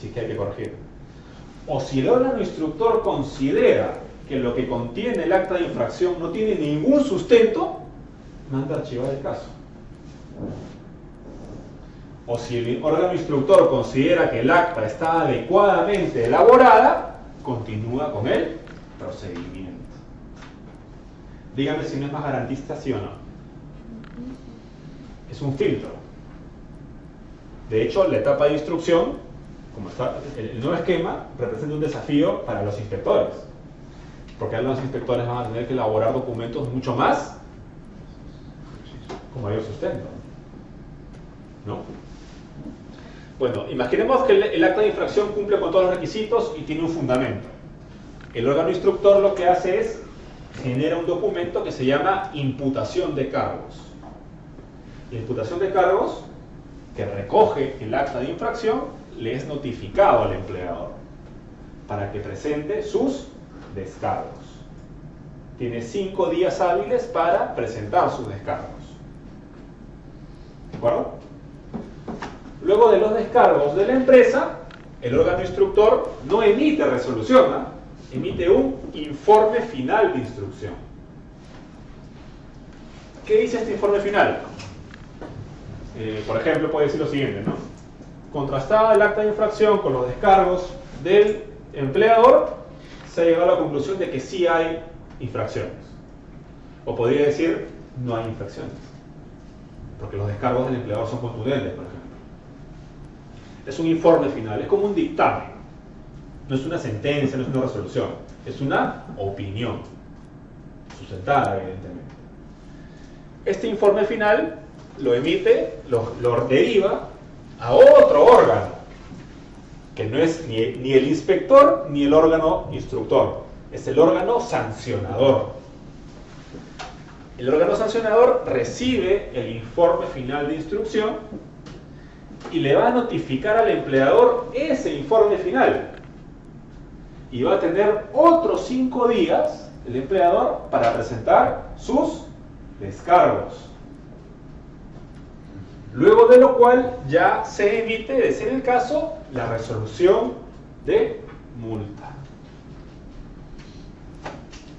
S1: Si es que hay que corregir. O si el órgano instructor considera que lo que contiene el acta de infracción no tiene ningún sustento, manda a archivar el caso. O si el órgano instructor considera que el acta está adecuadamente elaborada, continúa con el procedimiento. Dígame si no es más garantista, sí o no. Es un filtro. De hecho, la etapa de instrucción, como está el nuevo esquema, representa un desafío para los inspectores. Porque ahora los inspectores van a tener que elaborar documentos mucho más con mayor sustento. ¿No? Bueno, imaginemos que el acta de infracción cumple con todos los requisitos y tiene un fundamento. El órgano instructor lo que hace es genera un documento que se llama imputación de cargos. La imputación de cargos, que recoge el acta de infracción, le es notificado al empleador para que presente sus descargos. Tiene 5 días hábiles para presentar sus descargos. ¿De acuerdo? Luego de los descargos de la empresa, el órgano instructor no emite resolución, emite un informe final de instrucción. ¿Qué dice este informe final? Por ejemplo, puede decir lo siguiente, ¿no? Contrastada el acta de infracción con los descargos del empleador, se ha llegado a la conclusión de que sí hay infracciones. O podría decir, no hay infracciones. Porque los descargos del empleador son contundentes, por ejemplo. Es un informe final, es como un dictamen. No es una sentencia, no es una resolución. Es una opinión. Sustentada, evidentemente. Este informe final lo emite, lo deriva a otro órgano, que no es ni el inspector ni el órgano instructor. Es el órgano sancionador. El órgano sancionador recibe el informe final de instrucción y le va a notificar al empleador ese informe final. Y va a tener otros 5 días el empleador para presentar sus descargos. Luego de lo cual ya se emite, de ser el caso, la resolución de multa.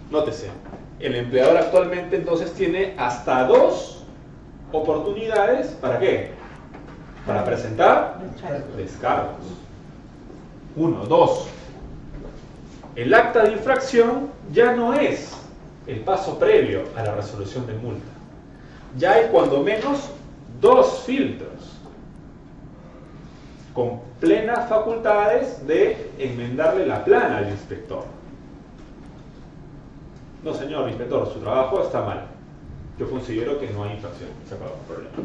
S1: Nótese, el empleador actualmente entonces tiene hasta 2 oportunidades, ¿para qué? Para presentar descargos. 1, 2. El acta de infracción ya no es el paso previo a la resolución de multa. Ya hay cuando menos 2 filtros con plenas facultades de enmendarle la plana al inspector. No, señor inspector, su trabajo está mal. Yo considero que no hay infracción. Se acabó el problema.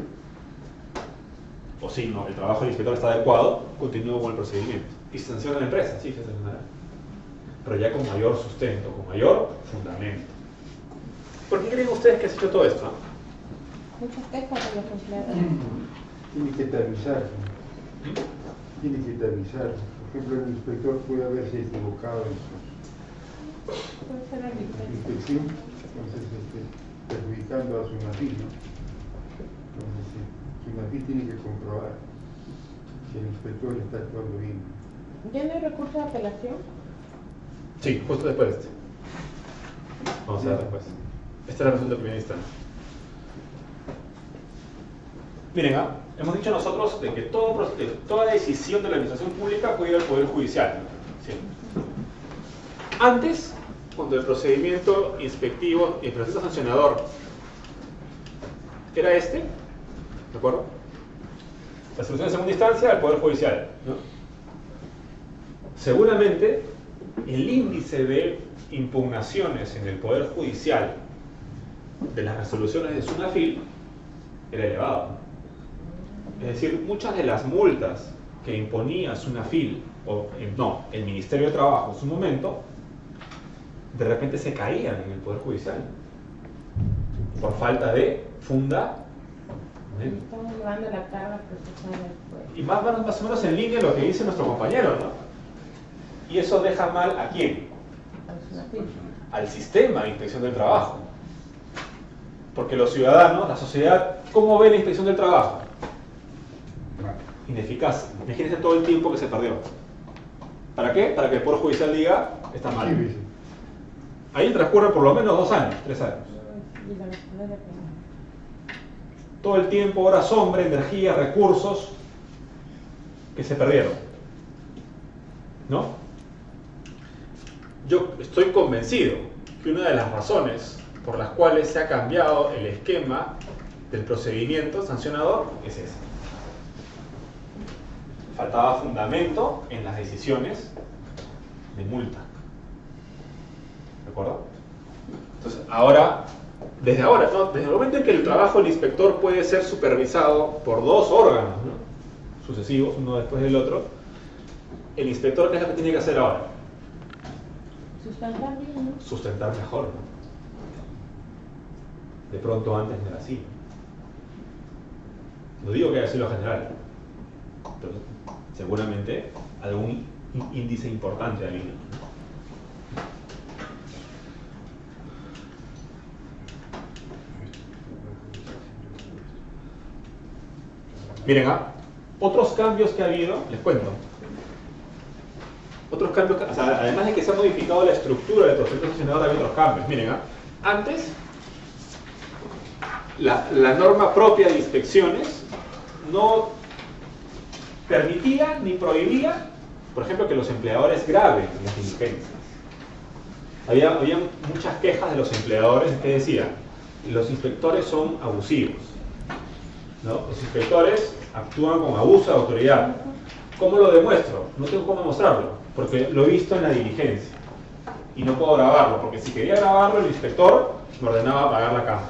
S1: O si no, el trabajo del inspector está adecuado, continúo con el procedimiento. Y se sanciona a la empresa, sí, se sancionará. Pero ya con mayor sustento, con mayor fundamento. ¿Por qué creen ustedes que se ha hecho todo esto?
S2: Muchas quejas de los empleados.
S5: Tiene que tamizarse. Tiene que tamizarse. Por ejemplo, el inspector puede haberse equivocado en su inspección, entonces perjudicando a su INAFIL, ¿no? Entonces, su INAFIL tiene que comprobar que el inspector está actuando bien.
S2: ¿Ya no hay recurso de apelación?
S1: Sí, justo después de este. Vamos a ver después. Esta es la resolución de primera instancia. Miren, hemos dicho nosotros de que toda decisión de la administración pública puede ir al Poder Judicial. ¿Sí? Antes, cuando el procedimiento inspectivo y el proceso sancionador era este, ¿de acuerdo? La solución de segunda instancia al Poder Judicial, ¿no? Seguramente el índice de impugnaciones en el Poder Judicial de las resoluciones de SUNAFIL era elevado. Es decir, muchas de las multas que imponía SUNAFIL, el Ministerio de Trabajo en su momento, de repente se caían en el Poder Judicial por falta de fundamento.
S2: Estamos llevando la carga procesal después.
S1: Y más o menos en línea lo que dice nuestro compañero, ¿no? Y eso deja mal ¿a quién? Al sistema de inspección del trabajo. Porque los ciudadanos, la sociedad, ¿cómo ve la inspección del trabajo? Ineficaz. Imagínense todo el tiempo que se perdió. ¿Para qué? Para que el Poder Judicial diga, está mal.
S5: Sí, sí.
S1: Ahí transcurren por lo menos 2 años, 3 años. todo el tiempo, horas hombre, energía, recursos que se perdieron. ¿No? Yo estoy convencido que una de las razones por las cuales se ha cambiado el esquema del procedimiento sancionador es esa. Faltaba fundamento en las decisiones de multa. ¿De acuerdo? Entonces, desde el momento en que el trabajo del inspector puede ser supervisado por dos órganos, ¿no?, sucesivos, uno después del otro, el inspector, ¿qué es lo que tiene que hacer ahora?
S2: Sustentar bien, ¿no?
S1: Sustentar mejor, ¿no? De pronto antes no era así. No digo que haya sido lo general, pero seguramente algún índice importante de alineación. Miren, otros cambios que ha habido, les cuento. Otros cambios, o sea, además de que se ha modificado la estructura del procedimiento sancionador, hay otros cambios. Miren, antes la norma propia de inspecciones no permitía ni prohibía, por ejemplo, que los empleadores graben las diligencias. Había muchas quejas de los empleadores que decían: los inspectores son abusivos, ¿no? Los inspectores actúan con abuso de autoridad. ¿Cómo lo demuestro? No tengo cómo mostrarlo, porque lo he visto en la diligencia y no puedo grabarlo, porque si quería grabarlo el inspector me ordenaba apagar la cámara.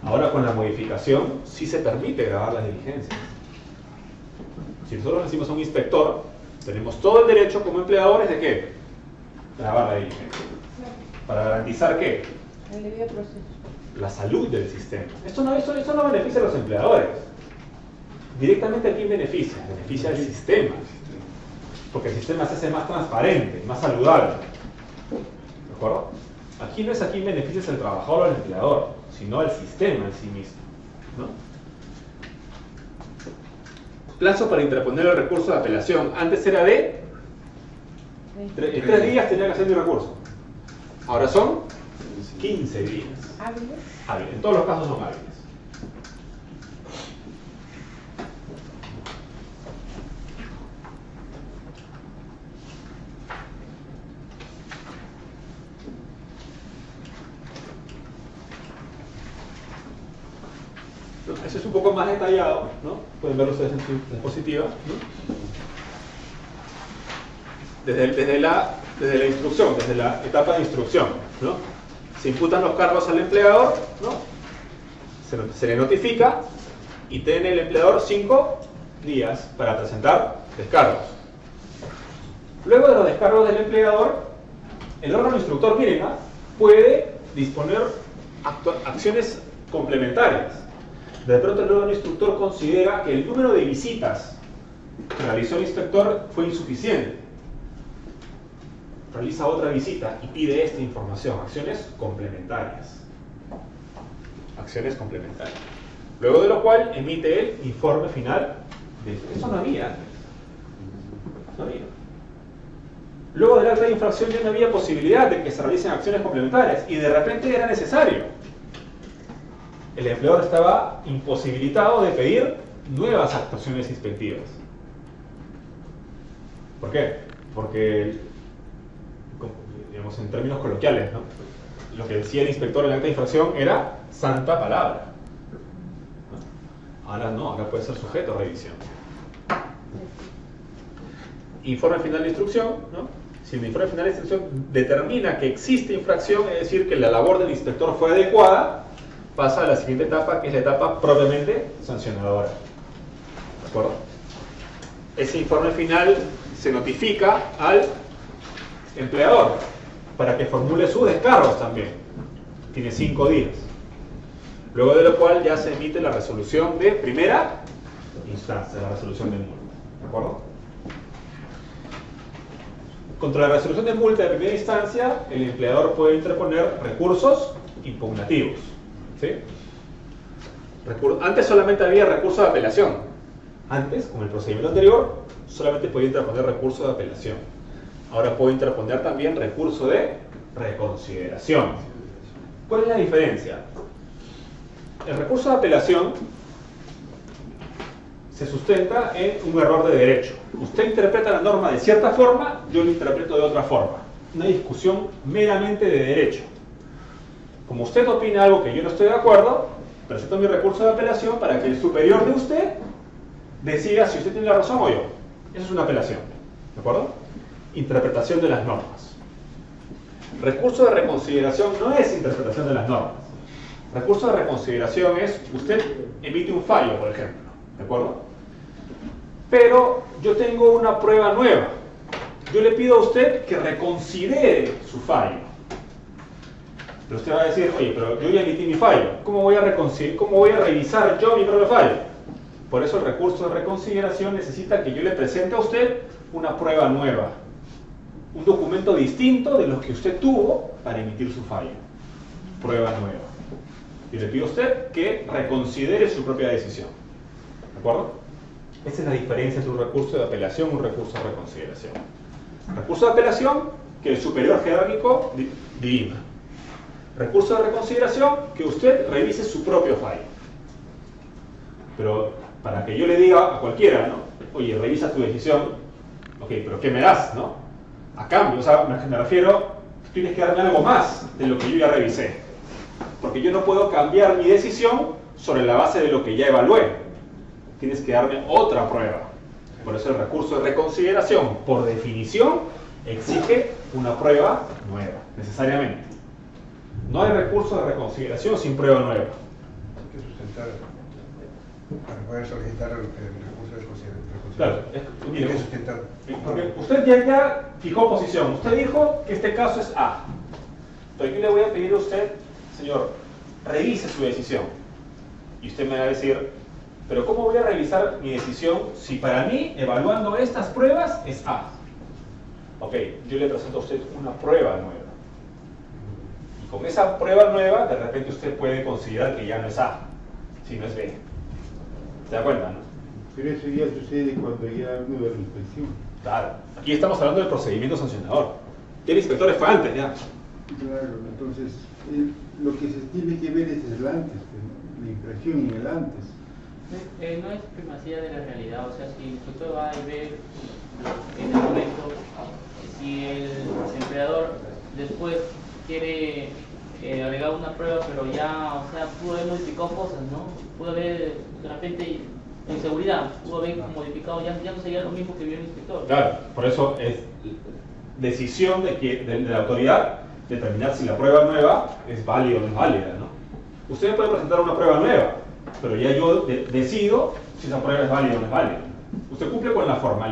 S1: Ahora con la modificación sí se permite grabar las diligencias. Si nosotros decimos a un inspector, tenemos todo el derecho como empleadores de ¿qué? Grabar la diligencia. ¿Para garantizar qué?
S2: El debido proceso.
S1: La salud del sistema. Esto no beneficia a los empleadores. Directamente a quién beneficia. Beneficia al sistema. Porque el sistema se hace más transparente, más saludable. ¿De acuerdo? Aquí no es a quién beneficia el trabajador o el empleador, sino al sistema en sí mismo, ¿no? Plazo para interponer el recurso de apelación. Antes era de 3 días tenía que hacer mi recurso. Ahora son 15 días. ¿Hábiles? En todos los casos son hábiles. Eso es un poco más detallado, ¿no? Pueden verlo ustedes en su diapositiva, ¿no? Desde la instrucción, desde la etapa de instrucción, ¿no? Se imputan los cargos al empleador, ¿no? Se le notifica y tiene el empleador 5 días para presentar descargos. Luego de los descargos del empleador, el órgano instructor, miren, puede disponer acciones complementarias. De pronto el órgano instructor considera que el número de visitas que realizó el inspector fue insuficiente. Realiza otra visita y pide esta información. Acciones complementarias. Acciones complementarias. Luego de lo cual emite el informe final. Eso no había antes. No había. Luego del acta de infracción ya no había posibilidad de que se realicen acciones complementarias y de repente era necesario. El empleador estaba imposibilitado de pedir nuevas actuaciones inspectivas. ¿Por qué? Porque, digamos, en términos coloquiales, ¿no?, lo que decía el inspector en el acta de infracción era santa palabra, ¿no? Ahora no, ahora puede ser sujeto a revisión. Informe final de instrucción, ¿no? Si el informe final de instrucción determina que existe infracción, es decir, que la labor del inspector fue adecuada, pasa a la siguiente etapa, que es la etapa propiamente sancionadora. ¿De acuerdo? Ese informe final se notifica al empleador para que formule sus descargos también. Tiene 5 días. Luego de lo cual ya se emite la resolución de primera instancia, la resolución de multa. ¿De acuerdo? Contra la resolución de multa de primera instancia, el empleador puede interponer recursos impugnativos. ¿Sí? Antes solamente había recurso de apelación. Antes, con el procedimiento anterior, solamente podía interponer recurso de apelación. Ahora puedo interponer también recurso de reconsideración. ¿Cuál es la diferencia? El recurso de apelación se sustenta en un error de derecho. Usted interpreta la norma de cierta forma, yo lo interpreto de otra forma. Una discusión meramente de derecho. Como usted opina algo que yo no estoy de acuerdo, presento mi recurso de apelación para que el superior de usted decida si usted tiene la razón o yo. Eso es una apelación. ¿De acuerdo? Interpretación de las normas. Recurso de reconsideración no es interpretación de las normas. Recurso de reconsideración es, usted emite un fallo, por ejemplo. ¿De acuerdo? Pero yo tengo una prueba nueva. Yo le pido a usted que reconsidere su fallo. Pero usted va a decir, oye, pero yo ya emití mi fallo. ¿Cómo voy a revisar yo mi propio fallo? Por eso el recurso de reconsideración necesita que yo le presente a usted una prueba nueva. Un documento distinto de los que usted tuvo para emitir su fallo. Prueba nueva. Y le pido a usted que reconsidere su propia decisión. ¿De acuerdo? Esa es la diferencia entre un recurso de apelación y un recurso de reconsideración. Recurso de apelación, que el superior jerárquico dirima. Recurso de reconsideración, que usted revise su propio fallo. Pero para que yo le diga a cualquiera, ¿no? Oye, revisa tu decisión. Ok, pero ¿qué me das, no? A cambio, o sea, me refiero, tienes que darme algo más de lo que yo ya revisé. Porque yo no puedo cambiar mi decisión sobre la base de lo que ya evalué. Tienes que darme otra prueba. Por eso el recurso de reconsideración, por definición, exige una prueba nueva, necesariamente. No hay recurso de reconsideración sin prueba nueva.
S4: Hay que sustentar para poder solicitar el recurso de reconsideración.
S1: Claro,
S4: Hay que sustentar.
S1: Porque usted ya fijó posición. Usted dijo que este caso es A. Pero yo le voy a pedir a usted, señor, revise su decisión. Y usted me va a decir, pero ¿cómo voy a revisar mi decisión si para mí, evaluando estas pruebas, es A? Ok, yo le presento a usted una prueba nueva. Y con esa prueba nueva, de repente usted puede considerar que ya no es A, sino es B. ¿Se da cuenta, no?
S5: Pero eso ya sucede cuando ya uno da la inspección.
S1: Claro. Aquí estamos hablando del procedimiento sancionador. Ya el inspector fue antes, ya.
S5: Claro, entonces lo que se tiene que ver es el antes, la infracción en el antes.
S3: No es primacía de la realidad, o sea, si el inspector va a ver en el momento, si el empleador después quiere agregar una prueba, pero ya, o sea, pudo haber modificado cosas, ¿no? Pudo haber, de repente, en seguridad, pudo haber modificado, ya no sería lo mismo que vio el inspector.
S1: Claro, por eso es decisión de la autoridad determinar si la prueba nueva es válida o no es válida, ¿no? Usted me puede presentar una prueba nueva, pero ya yo decido si esa prueba es válida o no es válida. Usted cumple con la formalidad.